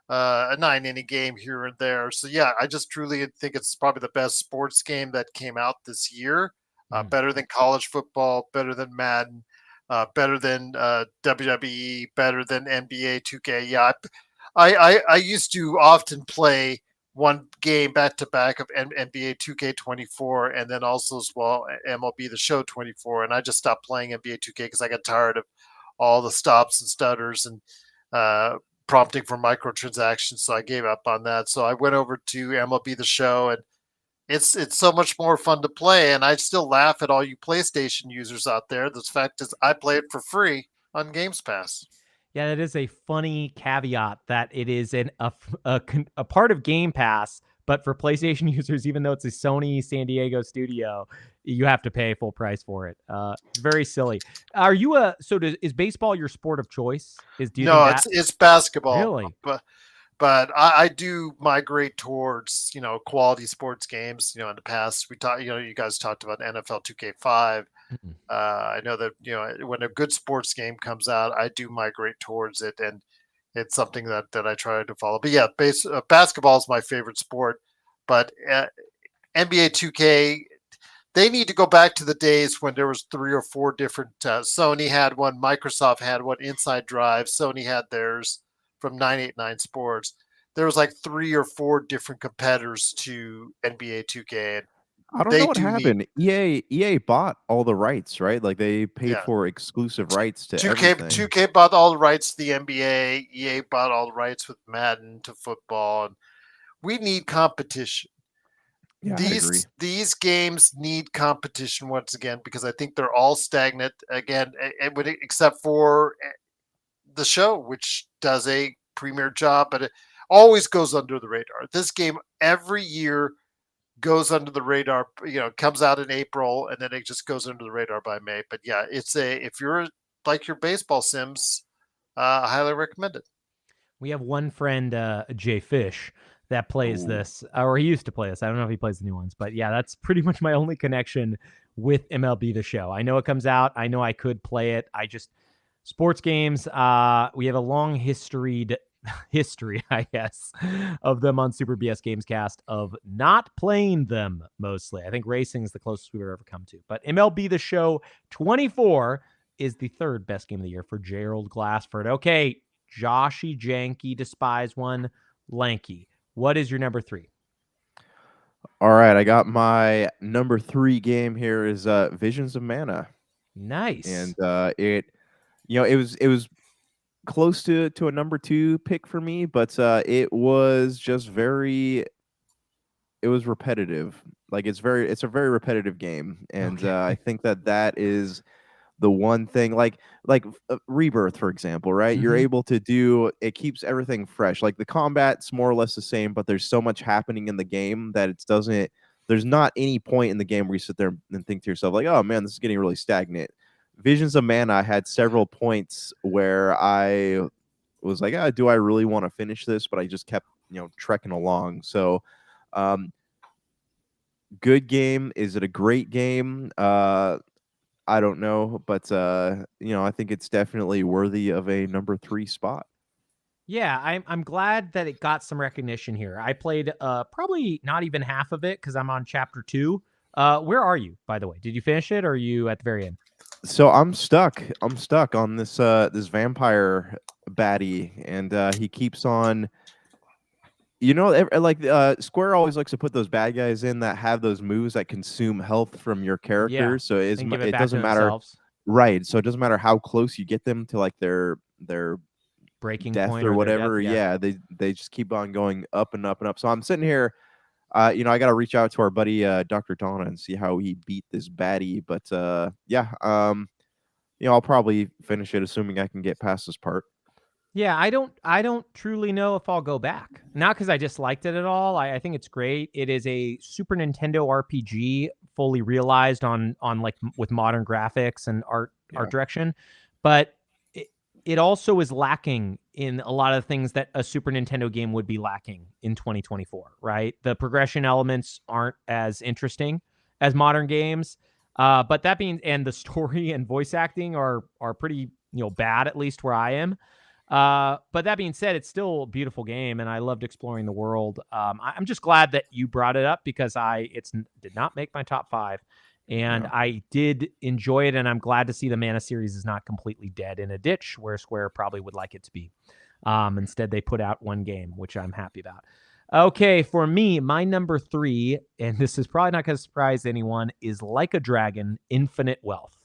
a 9 inning game here and there. So yeah, I just truly think it's probably the best sports game that came out this year. Better than college football, better than Madden, better than WWE, better than NBA 2K. Yeah, I used to often play one game back to back of NBA 2K24 and then also as well MLB The Show 24. And I just stopped playing NBA 2K because I got tired of all the stops and stutters and prompting for microtransactions, so I gave up on that. So I went over to MLB The Show, and it's so much more fun to play. And I still laugh at all you PlayStation users out there. The fact is, I play it for free on Games Pass. Yeah, that is a funny caveat that it is a part of Game Pass, but for PlayStation users, even though it's a Sony San Diego studio, you have to pay full price for it. It's very silly. Are you is baseball your sport of choice? Do you think No, that it's basketball, really? but I do migrate towards quality sports games. In the past we talked. You guys talked about NFL 2K5. Mhm. I know that when a good sports game comes out, I do migrate towards it, and it's something that I try to follow. But yeah, basketball is my favorite sport. But NBA 2K, they need to go back to the days when there was 3 or 4 different. Sony had one, Microsoft had one, Inside Drive. Sony had theirs from 989 Sports. There was like 3 or 4 different competitors to NBA 2K. And I don't know they what do need, happened. EA bought all the rights, right? Like they paid yeah. for exclusive rights to 2K everything. 2K bought all the rights to the NBA. EA bought all the rights with Madden to football. And we need competition. Yeah, I agree. These games need competition once again because I think they're all stagnant again, except for the show, which does a premier job, but it always goes under the radar. This game every year goes under the radar. Comes out in April and then it just goes under the radar by May. But yeah, if you're like your baseball sims, I highly recommend it. We have one friend, Jay Fish, that plays Ooh. this, or he used to play this. I don't know if he plays the new ones, but yeah, that's pretty much my only connection with MLB The Show. I know it comes out. I know I could play it. Sports games. We have a long history, I guess, of them on Super BS Gamescast of not playing them mostly. I think racing is the closest we've ever come to. But MLB The Show 24 is the third best game of the year for Gerald Glassford. Okay, Joshy Janky, Despise One, Lanky. What is your number 3? All right, I got my number 3 game here is Visions of Mana. Nice. And it was close to a number 2 pick for me, but it was just it was repetitive. Like it's a very repetitive game, and Okay. I think that is the one thing, like Rebirth, for example, right? You're Mhm. able to do it, keeps everything fresh. Like the combat's more or less the same, but there's so much happening in the game that it doesn't. There's not any point in the game where you sit there and think to yourself like, "Oh man, this is getting really stagnant." Visions of Mana had several points where I was like, do I really want to finish this? But I just kept, trekking along. So, um, good game. Is it a great game? I don't know, but I think it's definitely worthy of a number 3 spot. Yeah, I'm glad that it got some recognition here. I played probably not even half of it because I'm on chapter 2. Where are you, by the way? Did you finish it or are you at the very end? So I'm stuck. I'm stuck on this vampire baddie, and he keeps on. Square always likes to put those bad guys in that have those moves that consume health from your Yeah, characters. So and give it it back to doesn't matter, themselves. right? So it doesn't matter how close you get them to like their Breaking death point or or their death. whatever. Yeah. Yeah, they just keep on going up and up and up. So I'm sitting here. I got to reach out to our buddy Dr. Donna and see how he beat this baddie. But yeah, I'll probably finish it, assuming I can get past this part. Yeah, I don't truly know if I'll go back. Not because I disliked it at all. I think it's great. It is a Super Nintendo RPG, fully realized on like with modern graphics and art Yeah, direction, but it, it also is lacking in a lot of things that a Super Nintendo game would be lacking in 2024. Right, the progression elements aren't as interesting as modern games. But that being, and the story and voice acting are pretty bad, at least where I am. But that being said, it's still a beautiful game, and I loved exploring the world. I'm just glad that you brought it up because did not make my top 5, and yeah. I did enjoy it, and I'm glad to see the Mana series is not completely dead in a ditch where Square probably would like it to be. Instead, they put out one game, which I'm happy about. Okay, for me, my number 3, and this is probably not going to surprise anyone, is Like a Dragon: Infinite Wealth.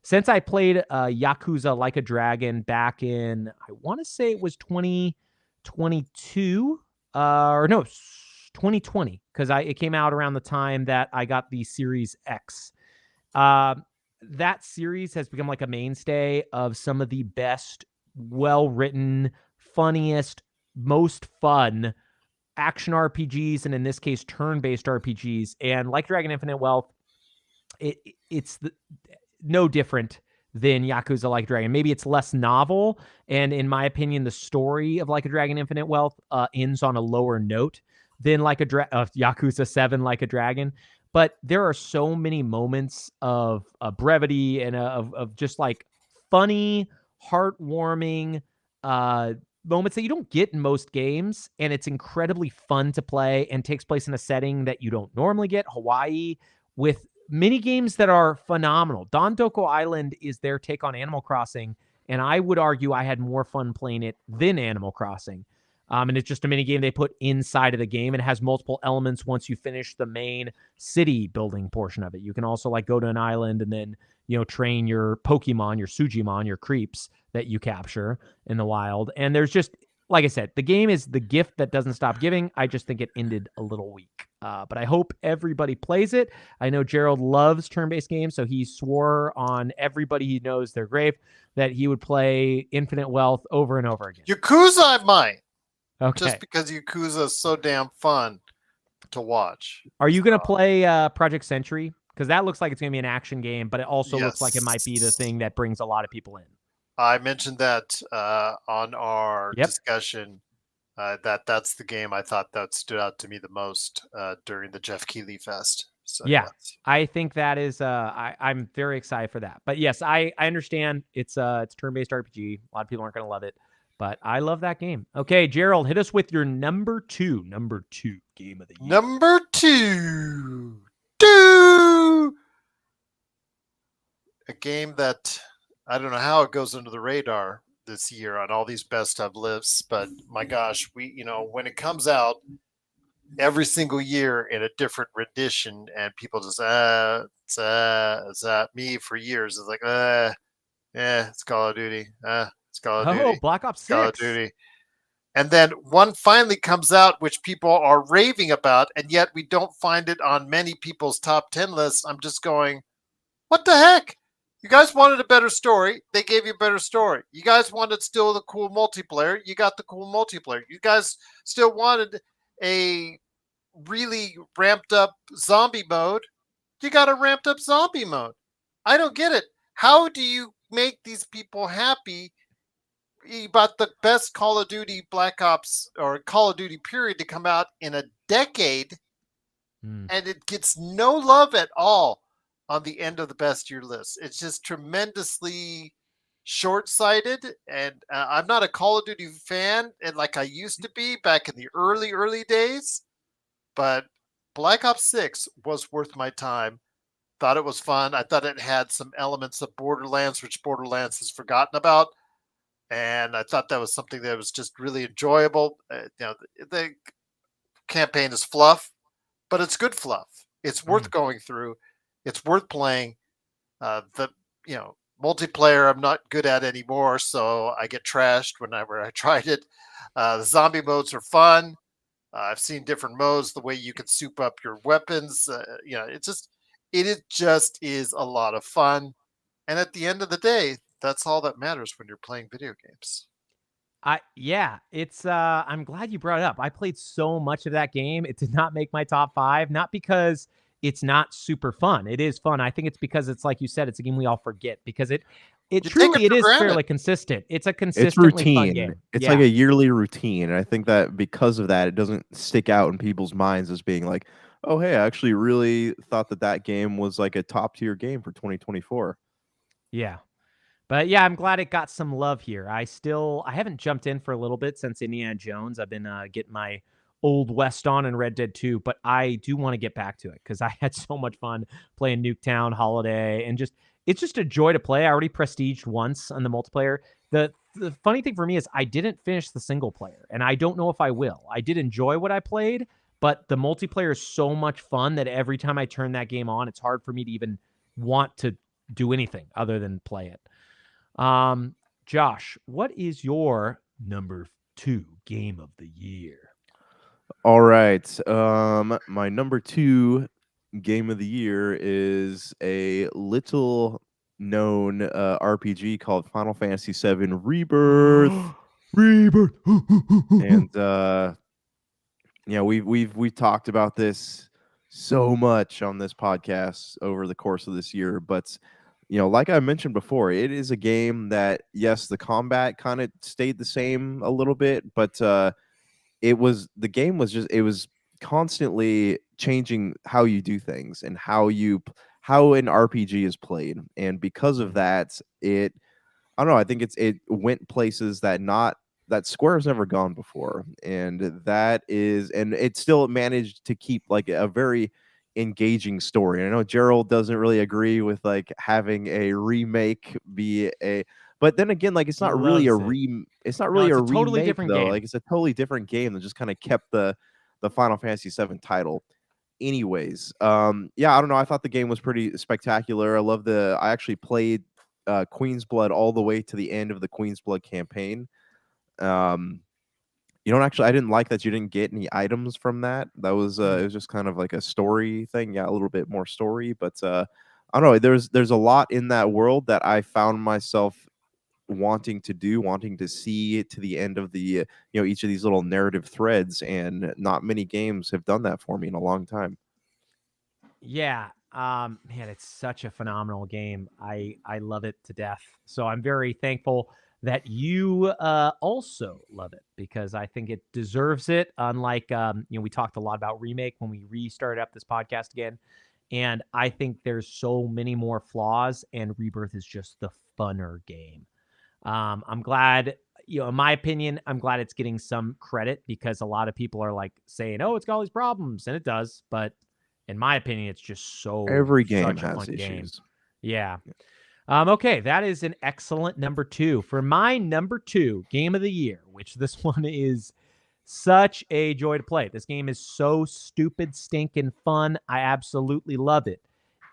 Since I played Yakuza Like a Dragon back in, I want to say it was 2022, or no, 2020, because it came out around the time that I got the Series X. Uh, that series has become like a mainstay of some of the best, well-written, funniest, most fun action RPGs, and in this case, turn-based RPGs. And Like Dragon Infinite Wealth, it's no different than Yakuza Like a Dragon. Maybe it's less novel, and in my opinion, the story of Like a Dragon Infinite Wealth ends on a lower note than Yakuza 7 Like a Dragon. But there are so many moments of brevity and of just like funny, heartwarming moments that you don't get in most games, and it's incredibly fun to play and takes place in a setting that you don't normally get, Hawaii, with mini games that are phenomenal. Don Doko Island is their take on Animal Crossing, and I would argue I had more fun playing it than Animal Crossing. And it's just a mini game they put inside of the game. It has multiple elements once you finish the main city building portion of it. You can also like go to an island and then, train your Pokemon, your Sujimon, your creeps that you capture in the wild. And there's just, like I said, the game is the gift that doesn't stop giving. I just think it ended a little weak. But I hope everybody plays it. I know Gerald loves turn-based games, so he swore on everybody he knows their grave that he would play Infinite Wealth over and over again. Yakuza, I might. Okay. Just because Yakuza is so damn fun to watch. Are you going to play Project Century? Because that looks like it's going to be an action game, but it also looks like it might be the thing that brings a lot of people in. I mentioned that on our Yep. discussion. That's the game I thought that stood out to me the most during the Jeff Keighley Fest. So, yeah, yes. I think that is. I'm very excited for that. But yes, I understand it's turn-based RPG. A lot of people aren't going to love it, but I love that game. Okay, Gerald, hit us with your number two game of the year. Number two, a game that I don't know how it goes under the radar this year on all these best of lists, but my gosh, when it comes out every single year in a different rendition, and people just it's me for years. It's like it's Call of Duty, it's Call of Duty, Black Ops 6. Call of Duty, And then one finally comes out, which people are raving about, and yet we don't find it on many people's top 10 lists. I'm just going, what the heck? You guys wanted a better story. They gave you a better story. You guys wanted still the cool multiplayer. You got the cool multiplayer. You guys still wanted a really ramped up zombie mode. You got a ramped up zombie mode. I don't get it. How do you make these people happy about the best Call of Duty Black Ops or Call of Duty period to come out in a decade, and it gets no love at all on the end of the best year list? It's just tremendously short-sighted, and I'm not a Call of Duty fan, and like I used to be back in the early days, but Black Ops 6 was worth my time. Thought it was fun. I thought it had some elements of Borderlands, which Borderlands has forgotten about, and I thought that was something that was just really enjoyable. The campaign is fluff, but it's good fluff. It's worth going through. It's worth playing. The multiplayer I'm not good at anymore, so I get trashed whenever I tried it. The zombie modes are fun. I've seen different modes, the way you can soup up your weapons. It just is a lot of fun. And at the end of the day, that's all that matters when you're playing video games. It's I'm glad you brought it up. I played so much of that game. It did not make my top 5, not because it's not super fun. It is fun. I think it's because it's like you said, it's a game we all forget because it truly it is fairly consistent. It's a consistently fun game. It's like a yearly routine. And I think that because of that, it doesn't stick out in people's minds as being like, oh, hey, I actually really thought that game was like a top tier game for 2024. Yeah. But yeah, I'm glad it got some love here. I haven't jumped in for a little bit since Indiana Jones. I've been getting my Old West on and Red Dead 2, but I do want to get back to it because I had so much fun playing Nuketown, Holiday, and it's just a joy to play. I already prestiged once on the multiplayer. The funny thing for me is I didn't finish the single player, and I don't know if I will. I did enjoy what I played, but the multiplayer is so much fun that every time I turn that game on, it's hard for me to even want to do anything other than play it. Josh, what is your number 2 game of the year? All right. My number 2 game of the year is a little known RPG called Final Fantasy VII Rebirth. Rebirth. And we've talked about this so much on this podcast over the course of this year, but like I mentioned before, it is a game that, yes, the combat kind of stayed the same a little bit, but it was constantly changing how you do things and how an RPG is played. And because of that, I don't know, I think it went places that Square's never gone before. And it still managed to keep like a very engaging story. And I know Gerald doesn't really agree with like having a remake be a, but then again, like it's not really a remake totally different though. game. Like it's a totally different game that just kind of kept the Final Fantasy VII title. Anyways, I don't know. I thought the game was pretty spectacular. I actually played Queen's Blood all the way to the end of the Queen's Blood campaign. I didn't like that you didn't get any items from that. That was it was just kind of like a story thing. Yeah, a little bit more story, but I don't know. There's a lot in that world that I found myself wanting to see to the end of the each of these little narrative threads, and not many games have done that for me in a long time. Yeah. Man, it's such a phenomenal game. I love it to death. So I'm very thankful that you also love it because I think it deserves it. Unlike, we talked a lot about Remake when we restarted up this podcast again. And I think there's so many more flaws, and Rebirth is just the funner game. I'm glad, in my opinion, I'm glad it's getting some credit because a lot of people are like saying, oh, it's got all these problems, and it does. But in my opinion, it's just every game such a has fun issues. Game. Yeah. Okay, that is an excellent number 2. For my number 2 game of the year, which this one is such a joy to play. This game is so stupid, stinking fun. I absolutely love it.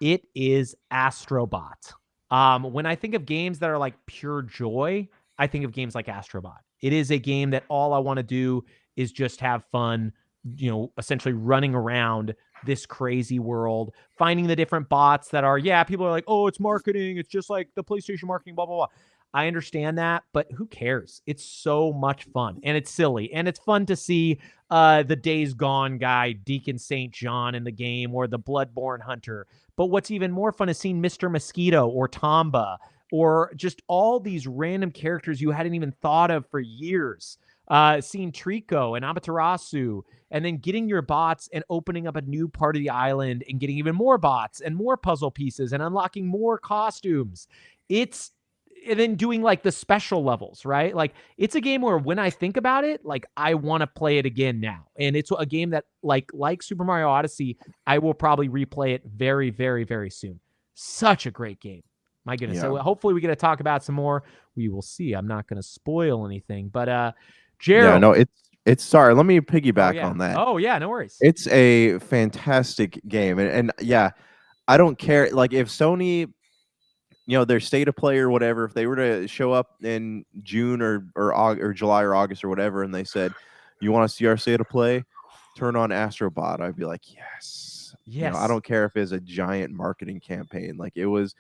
It is Astrobot. When I think of games that are like pure joy, I think of games like Astrobot. It is a game that all I want to do is just have fun, essentially running around this crazy world, finding the different bots that are, people are like, oh, it's marketing. It's just like the PlayStation marketing, blah, blah, blah. I understand that, but who cares? It's so much fun, and it's silly, and it's fun to see the Days Gone guy, Deacon St. John in the game, or the Bloodborne Hunter. But what's even more fun is seeing Mr. Mosquito or Tomba, or just all these random characters you hadn't even thought of for years. Seeing Trico and Amaterasu, and then getting your bots and opening up a new part of the island and getting even more bots and more puzzle pieces and unlocking more costumes. And then doing like the special levels, right? Like it's a game where when I think about it, like I want to play it again now. And it's a game that like Super Mario Odyssey, I will probably replay it very, very, very soon. Such a great game. My goodness. So hopefully we get to talk about some more. We will see. I'm not going to spoil anything, but Gerald. Yeah, no, it's sorry. Let me piggyback on that. Oh yeah, no worries. It's a fantastic game, and yeah, I don't care. Like if Sony, their state of play or whatever, if they were to show up in June or July or August or whatever, and they said, "You want to see our state of play? Turn on Astrobot," I'd be like, "Yes." I don't care if it's a giant marketing campaign. Like it was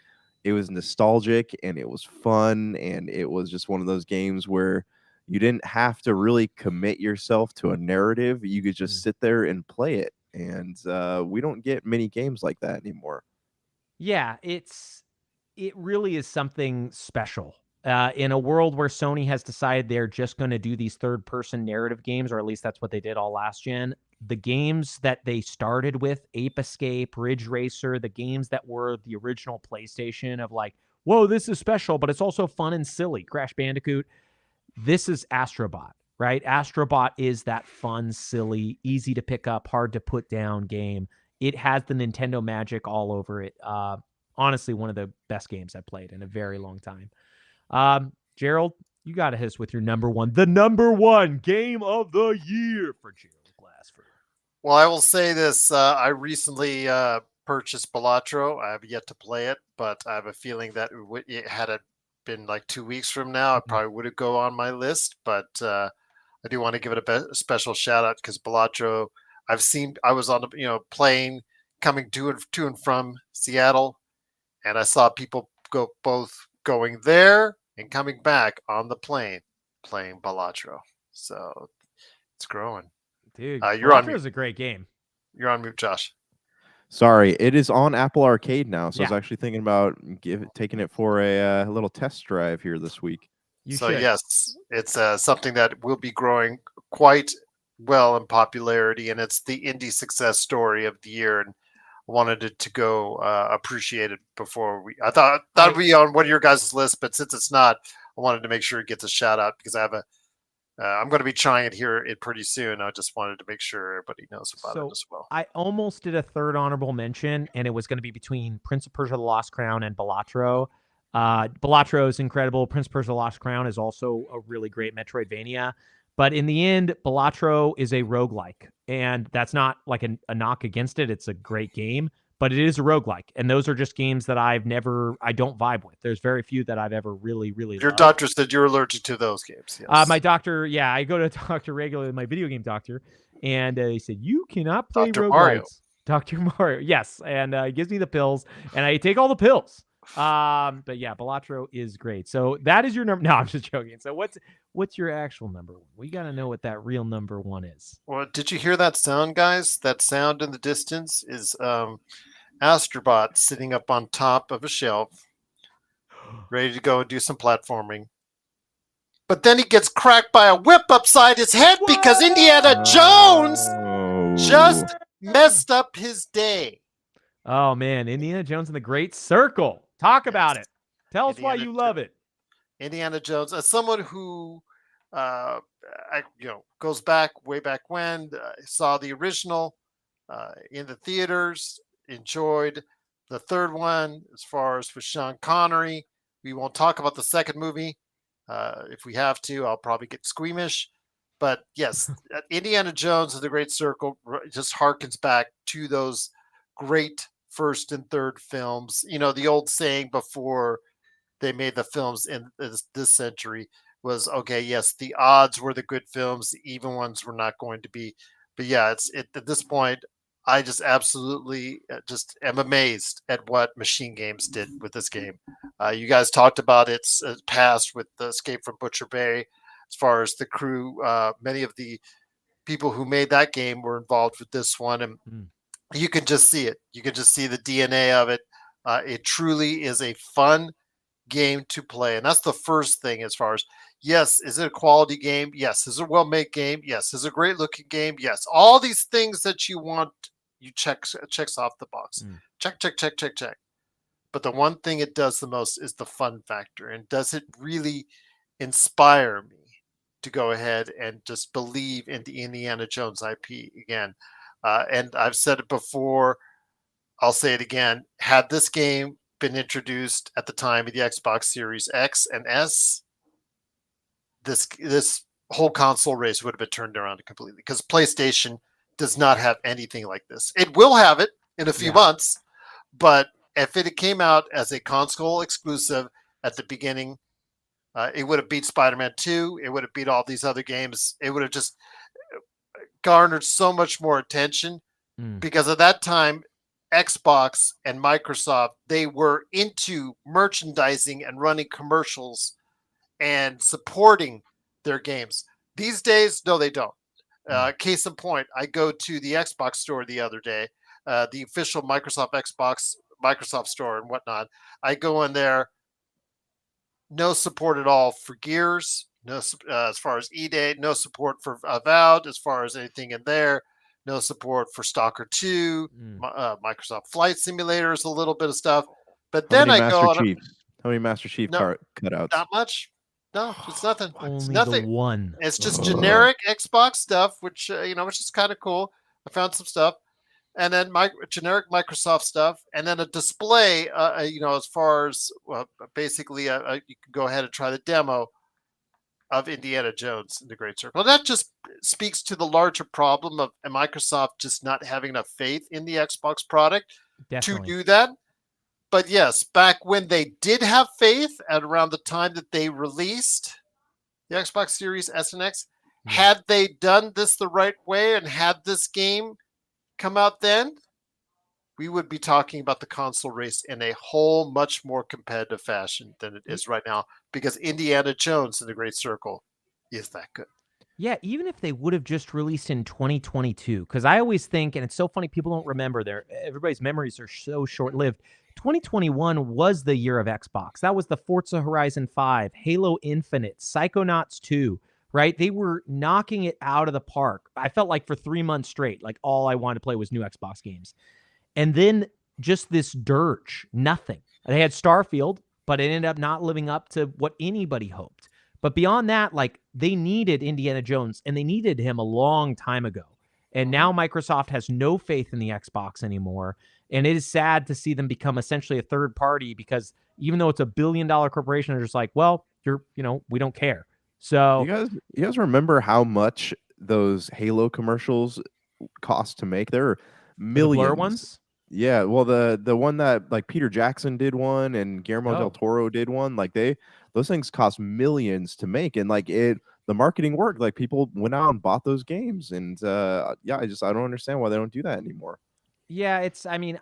nostalgic and it was fun, and it was just one of those games where you didn't have to really commit yourself to a narrative. You could just sit there and play it, and we don't get many games like that anymore. Yeah, it really is something special. In a world where Sony has decided they're just going to do these third-person narrative games, or at least that's what they did all last gen, the games that they started with, Ape Escape, Ridge Racer, the games that were the original PlayStation of like, whoa, this is special, but it's also fun and silly. Crash Bandicoot. This is Astrobot, right? Astrobot is that fun, silly, easy to pick up, hard to put down game. It has the Nintendo magic all over it. Honestly, one of the best games I've played in a very long time. Gerald, you got to hit us with your number one, the number one game of the year for Gerald Glassford. Well, I will say this. I recently purchased Balatro. I have yet to play it, but I have a feeling that had it been like 2 weeks from now, it probably would go on my list. But I do want to give it a special shout out because Balatro, I was on the plane coming to and from Seattle, and I saw people both going there and coming back on the plane playing Balatro. So it's growing. Dude, Balatro is a great game. You're on mute, Josh. Sorry, it is on Apple Arcade now, so I was actually thinking about taking it for a little test drive here this week. Yes, it's something that will be growing quite well in popularity, and it's the indie success story of the year, and I wanted it to go appreciated before I thought that would be on one of your guys' list, but since it's not, I wanted to make sure it gets a shout out because I'm going to be trying it pretty soon. I just wanted to make sure everybody knows about it as well. I almost did a third honorable mention, and it was going to be between Prince of Persia: The Lost Crown and Balatro. Balatro is incredible. Prince of Persia: The Lost Crown is also a really great Metroidvania. But in the end, Balatro is a roguelike, and that's not like a knock against it. It's a great game, but it is a roguelike. And those are just games that I don't vibe with. There's very few that I've ever really, really Your loved. doctor said you're allergic to those games. Yes. My doctor, I go to a doctor regularly, my video game doctor, and he said, you cannot play roguelikes. Dr. Mario, yes. And he gives me the pills, and I take all the pills. But yeah, Balatro is great. So that is your number. No, I'm just joking. So what's your actual number one? We got to know what that real number one is. Well, did you hear that sound, guys? That sound in the distance is Astrobot sitting up on top of a shelf, ready to go and do some platforming. But then he gets cracked by a whip upside his head because Indiana Jones just messed up his day. Oh, man. Indiana Jones and the Great Circle. Talk about it. Tell us why you love it. Indiana Jones, as someone who goes way back when, saw the original in the theaters, enjoyed the third one as far as with Sean Connery. We won't talk about the second movie. If we have to, I'll probably get squeamish. But yes, Indiana Jones and the Great Circle just harkens back to those great first and third films. The old saying before they made the films in this century was okay. Yes, the odds were the good films, the even ones were not going to be. But yeah, at this point. I just absolutely just am amazed at what Machine Games did with this game. You guys talked about its past with the Escape from Butcher Bay, as far as the crew. Many of the people who made that game were involved with this one, and you can just see it. You can just see the DNA of it. It truly is a fun game to play, and that's the first thing. As far as yes, is it a quality game? Yes, is it a well-made game? Yes, is it a great-looking game? Yes, all these things that you want, you checks off the box. Check, check, check, check, check. But the one thing it does the most is the fun factor, and does it really inspire me to go ahead and just believe in the Indiana Jones IP again? And I've said it before, I'll say it again. Had this game been introduced at the time of the Xbox Series X and S, this whole console race would have been turned around completely, because PlayStation does not have anything like this. It will have it in a few months, but if it came out as a console exclusive at the beginning, it would have beat Spider-Man 2. It would have beat all these other games. It would have just garnered so much more attention because at that time, Xbox and Microsoft, they were into merchandising and running commercials and supporting their games. These days, no, they don't. Case in point, I go to the Xbox store the other day, the official Microsoft store and whatnot. I go in there, no support at all for Gears, no as far as E-Day, no support for Avowed as far as anything in there, no support for Stalker 2, Microsoft Flight Simulators, a little bit of stuff. But then I go on. How many Master Chief cutouts? Not much. No, it's nothing. It's Only nothing. the one. It's just generic Xbox stuff, which which is kind of cool. I found some stuff, and then generic Microsoft stuff, and then a display. As far as basically, you can go ahead and try the demo of Indiana Jones in the Great Circle. And that just speaks to the larger problem of Microsoft just not having enough faith in the Xbox product to do that. But yes, back when they did have faith at around the time that they released the Xbox Series S and X, had they done this the right way and had this game come out then, we would be talking about the console race in a whole much more competitive fashion than it is right now, because Indiana Jones in the Great Circle is that good. Yeah, even if they would have just released in 2022, because I always think, and it's so funny, people don't remember, everybody's memories are so short-lived. 2021 was the year of Xbox. That was the Forza Horizon 5, Halo Infinite, Psychonauts 2, right? They were knocking it out of the park. I felt like for 3 months straight, like all I wanted to play was new Xbox games. And then just this dirge, nothing. They had Starfield, but it ended up not living up to what anybody hoped. But beyond that, like, they needed Indiana Jones, and they needed him a long time ago. And now Microsoft has no faith in the Xbox anymore. And it is sad to see them become essentially a third party, because even though it's a $1 billion corporation, they're just like, well, we don't care. So you guys remember how much those Halo commercials cost to make? There are millions. The Blur ones? Yeah, well, the one that like Peter Jackson did one and Guillermo del Toro did one, like those things cost millions to make, and like the marketing worked. Like people went out and bought those games, and I don't understand why they don't do that anymore. Yeah,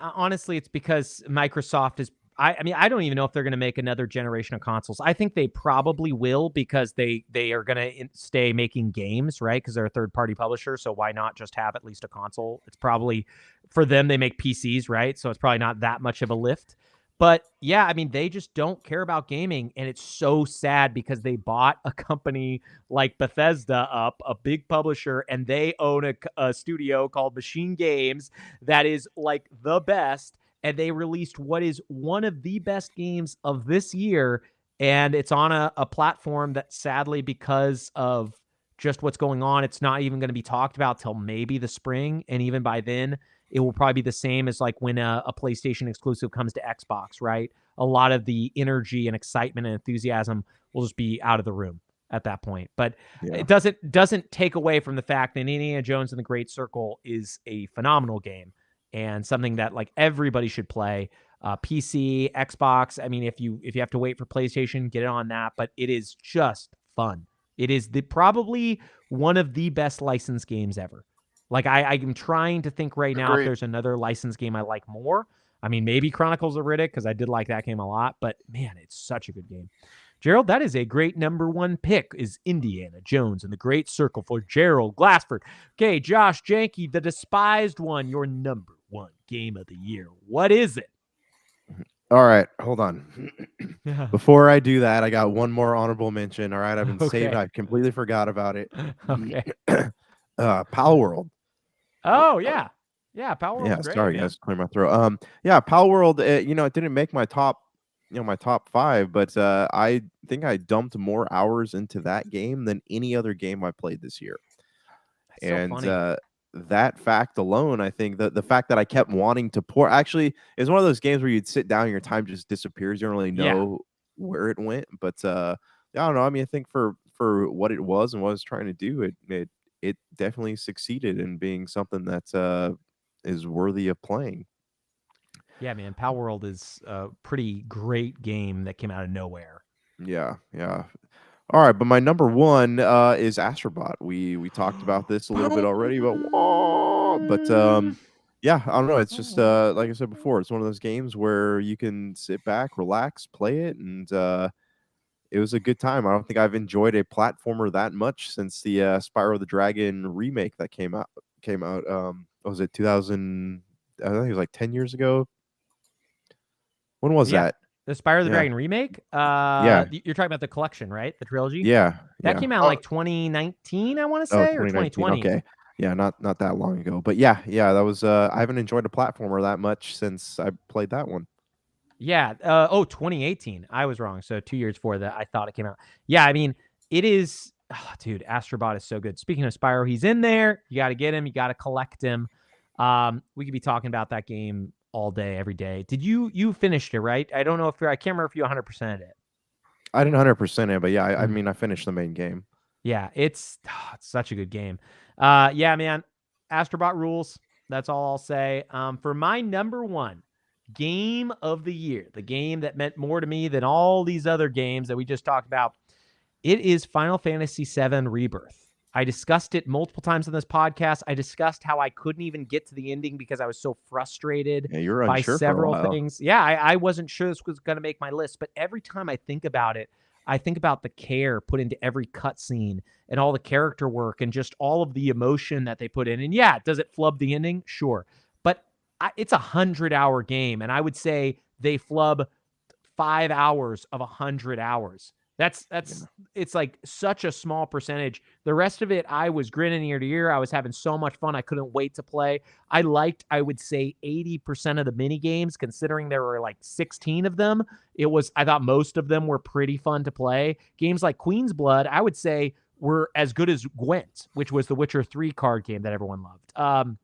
honestly, it's because Microsoft is. I don't even know if they're going to make another generation of consoles. I think they probably will, because they are going to stay making games, right? Because they're a third-party publisher, so why not just have at least a console? It's probably, for them, they make PCs, right? So it's probably not that much of a lift. But yeah, they just don't care about gaming, and it's so sad because they bought a company like Bethesda up, a big publisher, and they own a studio called Machine Games that is like the best. And they released what is one of the best games of this year, and it's on a platform that, sadly, because of just what's going on, it's not even going to be talked about till maybe the spring, and even by then, it will probably be the same as like when a PlayStation exclusive comes to Xbox, right? A lot of the energy and excitement and enthusiasm will just be out of the room at that point. But it doesn't take away from the fact that Indiana Jones and the Great Circle is a phenomenal game, and something that like everybody should play. PC, Xbox. I mean, if you have to wait for PlayStation, get it on that. But it is just fun. It is probably one of the best licensed games ever. Like I'm trying to think right now if Agreed. there's another licensed game I like more. I mean, maybe Chronicles of Riddick because I did like that game a lot. But man, it's such a good game. Gerald, that is a great number one pick, is Indiana Jones and the Great Circle for Gerald Glassford. Okay, Josh Janke, the despised one, your number one game of the year. What is it? All right, hold on. Before I do that, I got one more honorable mention. All right, I've been saving. I completely forgot about it. Okay. Pal World. Oh yeah, yeah. Pal World's great. Sorry, man. guys, clear my throat. Yeah, Pal World. It didn't make my top, my top 5, but I think I dumped more hours into that game than any other game I played this year. That's so funny. That fact alone, I think the fact that I kept wanting to pour, actually, is one of those games where you'd sit down and your time just disappears. You don't really know where it went. But I don't know. I mean, I think for what it was and what it was trying to do, it definitely succeeded in being something that is worthy of playing. Yeah, man. Pal World is a pretty great game that came out of nowhere. Yeah, yeah. All right, but my number one is Astrobot. We talked about this a little bit already, but yeah, I don't know. It's just like I said before, it's one of those games where you can sit back, relax, play it, and it was a good time. I don't think I've enjoyed a platformer that much since the Spyro the Dragon remake that came out. What was it 2000? I think it was like 10 years ago. When was Yeah. that? The Spyro the Yeah. Dragon remake? Yeah. You're talking about the collection, right? The trilogy? Yeah. That came out like 2019, I want to Oh, say, or 2019. 2020. Okay. Yeah, not that long ago. But yeah, that was I haven't enjoyed a platformer that much since I played that one. Yeah. 2018. I was wrong. So 2 years before that, I thought it came out. Yeah, I mean, it is. Oh, dude, Astrobot is so good. Speaking of Spyro, he's in there. You got to get him. You got to collect him. We could be talking about that game all day, every day. Did you finished it, right? I don't know if I can't remember if you 100%ed it. I didn't 100% it, but yeah, I mean, I finished the main game. Yeah, it's such a good game. Yeah, man, Astrobot rules. That's all I'll say. For my number one game of the year, the game that meant more to me than all these other games that we just talked about, it is Final Fantasy VII Rebirth. I discussed it multiple times on this podcast. I discussed how I couldn't even get to the ending because I was so frustrated Yeah, you were by unsure for a several while. things. Yeah, I wasn't sure this was going to make my list, but every time I think about it, I think about the care put into every cutscene and all the character work and just all of the emotion that they put in. And yeah, does it flub the ending? Sure. But it's a 100-hour game. And I would say they flub 5 hours of 100 hours. That's It's like such a small percentage. The rest of it, I was grinning ear to ear. I was having so much fun. I couldn't wait to play. I liked, I would say, 80% of the mini games, considering there were like 16 of them. I thought most of them were pretty fun to play. Games like Queen's Blood, I would say, were as good as Gwent, which was the Witcher 3 card game that everyone loved. Final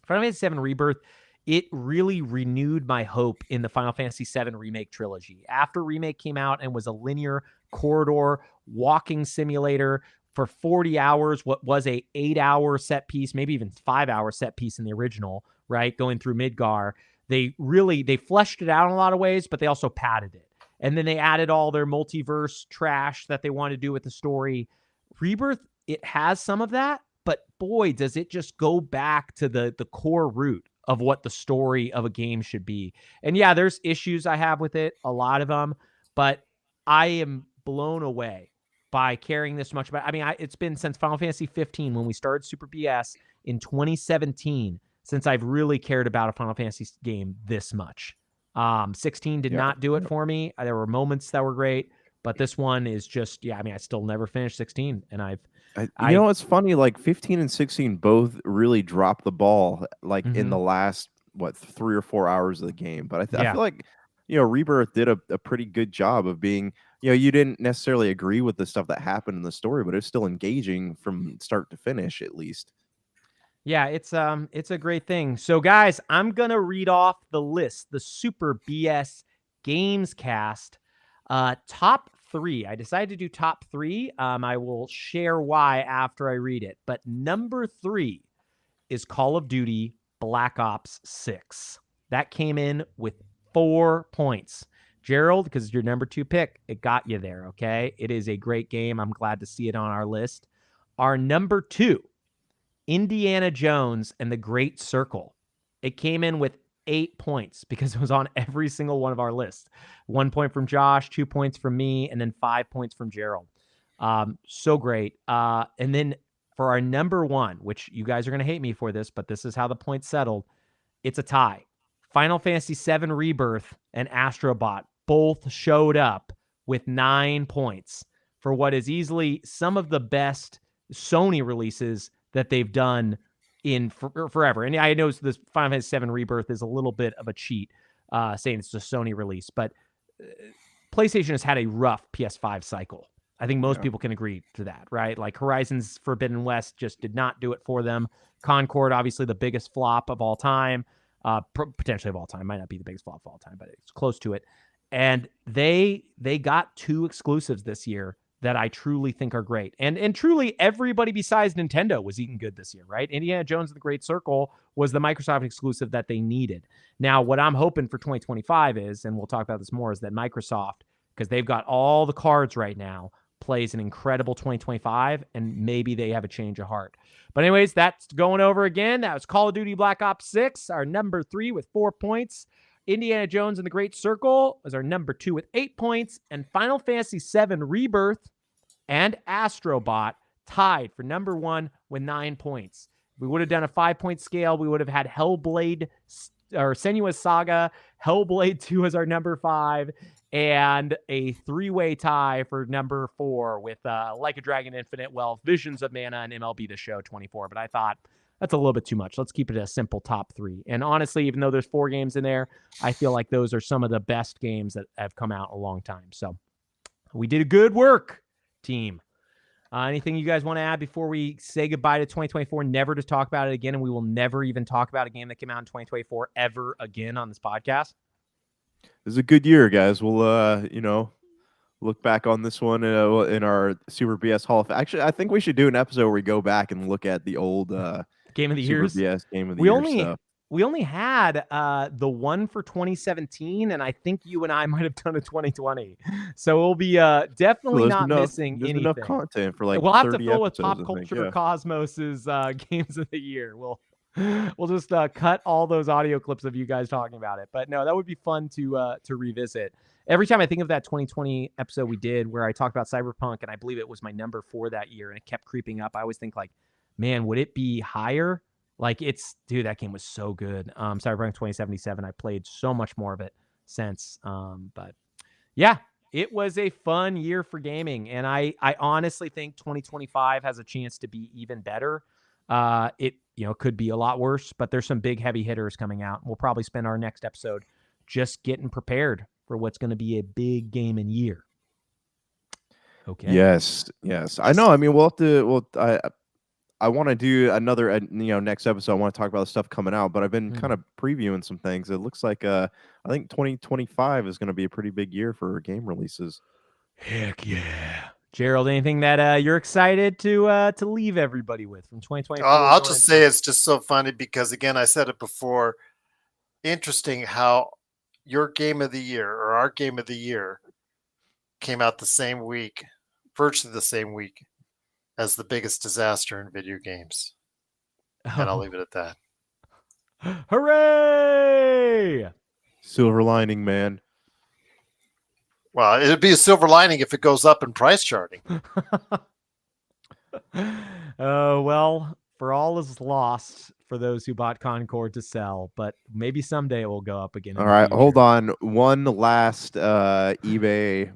Fantasy VII Rebirth, it really renewed my hope in the Final Fantasy VII Remake trilogy. After Remake came out and was a linear corridor walking simulator for 40 hours, what was a 8-hour set piece, maybe even 5-hour set piece in the original, right? Going through Midgar. They fleshed it out in a lot of ways, but they also padded it. And then they added all their multiverse trash that they wanted to do with the story. Rebirth, it has some of that, but boy, does it just go back to the core root of what the story of a game should be. And yeah, there's issues I have with it, a lot of them, but I am blown away by caring this much about. I mean, it's been since Final Fantasy 15 when we started Super BS in 2017 since I've really cared about a Final Fantasy game this much. 16 did not do it for me. There were moments that were great, but this one is just, I mean, I still never finished 16, and you know, it's funny, like 15 and 16 both really dropped the ball like in the last 3 or 4 hours of the game. But I feel like, Rebirth did a pretty good job of being, you didn't necessarily agree with the stuff that happened in the story, but it's still engaging from start to finish, at least. Yeah, it's a great thing. So guys, I'm gonna read off the list, the Super BS Gamescast top 3. I decided to do top 3. I will share why after I read it. But number 3 is Call of Duty Black Ops 6. That came in with 4 points. Gerald, because it's your number 2 pick, it got you there, okay? It is a great game. I'm glad to see it on our list. Our number 2, Indiana Jones and the Great Circle. It came in with 8 points because it was on every single one of our lists. 1 point from Josh, 2 points from me, and then 5 points from Gerald. So great. And then for our number 1, which you guys are going to hate me for this, but this is how the points settled. It's a tie. Final Fantasy VII Rebirth and Astrobot both showed up with 9 points for what is easily some of the best Sony releases that they've done in forever. And I know this Final Fantasy VII Rebirth is a little bit of a cheat, saying it's a Sony release, but PlayStation has had a rough PS5 cycle. I think most people can agree to that, right? Like Horizon's Forbidden West just did not do it for them. Concord, obviously the biggest flop of all time, potentially of all time. Might not be the biggest flop of all time, but it's close to it. And they got 2 exclusives this year that I truly think are great. And truly everybody besides Nintendo was eating good this year, right? Indiana Jones and the Great Circle was the Microsoft exclusive that they needed. Now, what I'm hoping for 2025 is, and we'll talk about this more, is that Microsoft, because they've got all the cards right now, plays an incredible 2025, and maybe they have a change of heart. But anyways, that's going over again. That was Call of Duty Black Ops 6, our number 3 with 4 points. Indiana Jones and the Great Circle was our number 2 with 8 points. And Final Fantasy VII Rebirth and Astrobot tied for number 1 with 9 points. If we would have done a 5-point scale, we would have had Hellblade or Senua's Saga, Hellblade 2 as our number 5, and a 3-way tie for number 4 with Like a Dragon Infinite Wealth, Visions of Mana, and MLB The Show 24. But I thought that's a little bit too much. Let's keep it a simple top 3. And honestly, even though there's 4 games in there, I feel like those are some of the best games that have come out in a long time. So we did good work, team. Anything you guys want to add before we say goodbye to 2024? Never to talk about it again, and we will never even talk about a game that came out in 2024 ever again on this podcast. This is a good year, guys. We'll, look back on this one in our Super BS Hall of Fame. Actually, I think we should do an episode where we go back and look at the old Game of the Super Years. BS Game of the Year stuff. We only had the one for 2017, and I think you and I might have done a 2020. So we'll be definitely not missing anything. Enough content for like we'll have to 30 fill with episodes, Pop Culture Cosmos's Games of the Year. We'll just cut all those audio clips of you guys talking about it. But no, that would be fun to revisit. Every time I think of that 2020 episode we did where I talked about Cyberpunk, and I believe it was my number 4 that year, and it kept creeping up, I always think like, man, would it be higher? Like that game was so good. Cyberpunk 2077, I played so much more of it since. But yeah, it was a fun year for gaming. And I honestly think 2025 has a chance to be even better. It could be a lot worse, but there's some big heavy hitters coming out. We'll probably spend our next episode just getting prepared for what's going to be a big gaming year. Okay. Yes. I know. I mean, I want to do another, next episode. I want to talk about the stuff coming out, but I've been kind of previewing some things. It looks like, I think 2025 is going to be a pretty big year for game releases. Heck yeah. Gerald, anything that you're excited to leave everybody with from 2024? I'll just say it's just so funny because, again, I said it before. Interesting how your game of the year or our game of the year came out the same week, virtually the same week as the biggest disaster in video games. And I'll leave it at that. Hooray! Silver lining, man. Well, it'd be a silver lining if it goes up in price charting. Well, for all is lost for those who bought Concord to sell, but maybe someday it will go up again. All right, hold on. One last eBay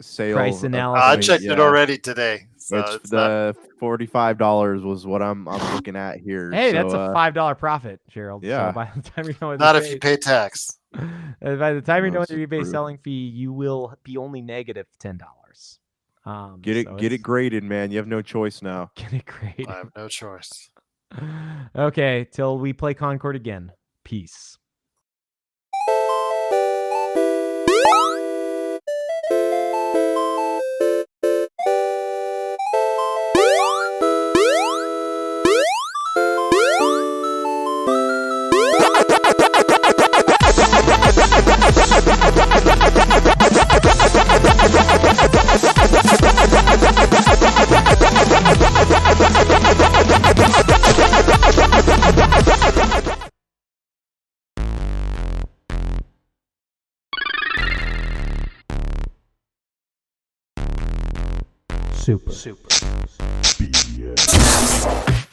sale. Price analysis. I checked it already today. So it's the $45 was what I'm looking at here. Hey, that's a $5 profit, Gerald. Yeah. So by the time you know not if you pay tax. By the time you know your eBay selling fee, you will be only negative $10. Get it graded, man. You have no choice now. Get it graded. I have no choice. Okay, till we play Concord again. Peace. Super BS.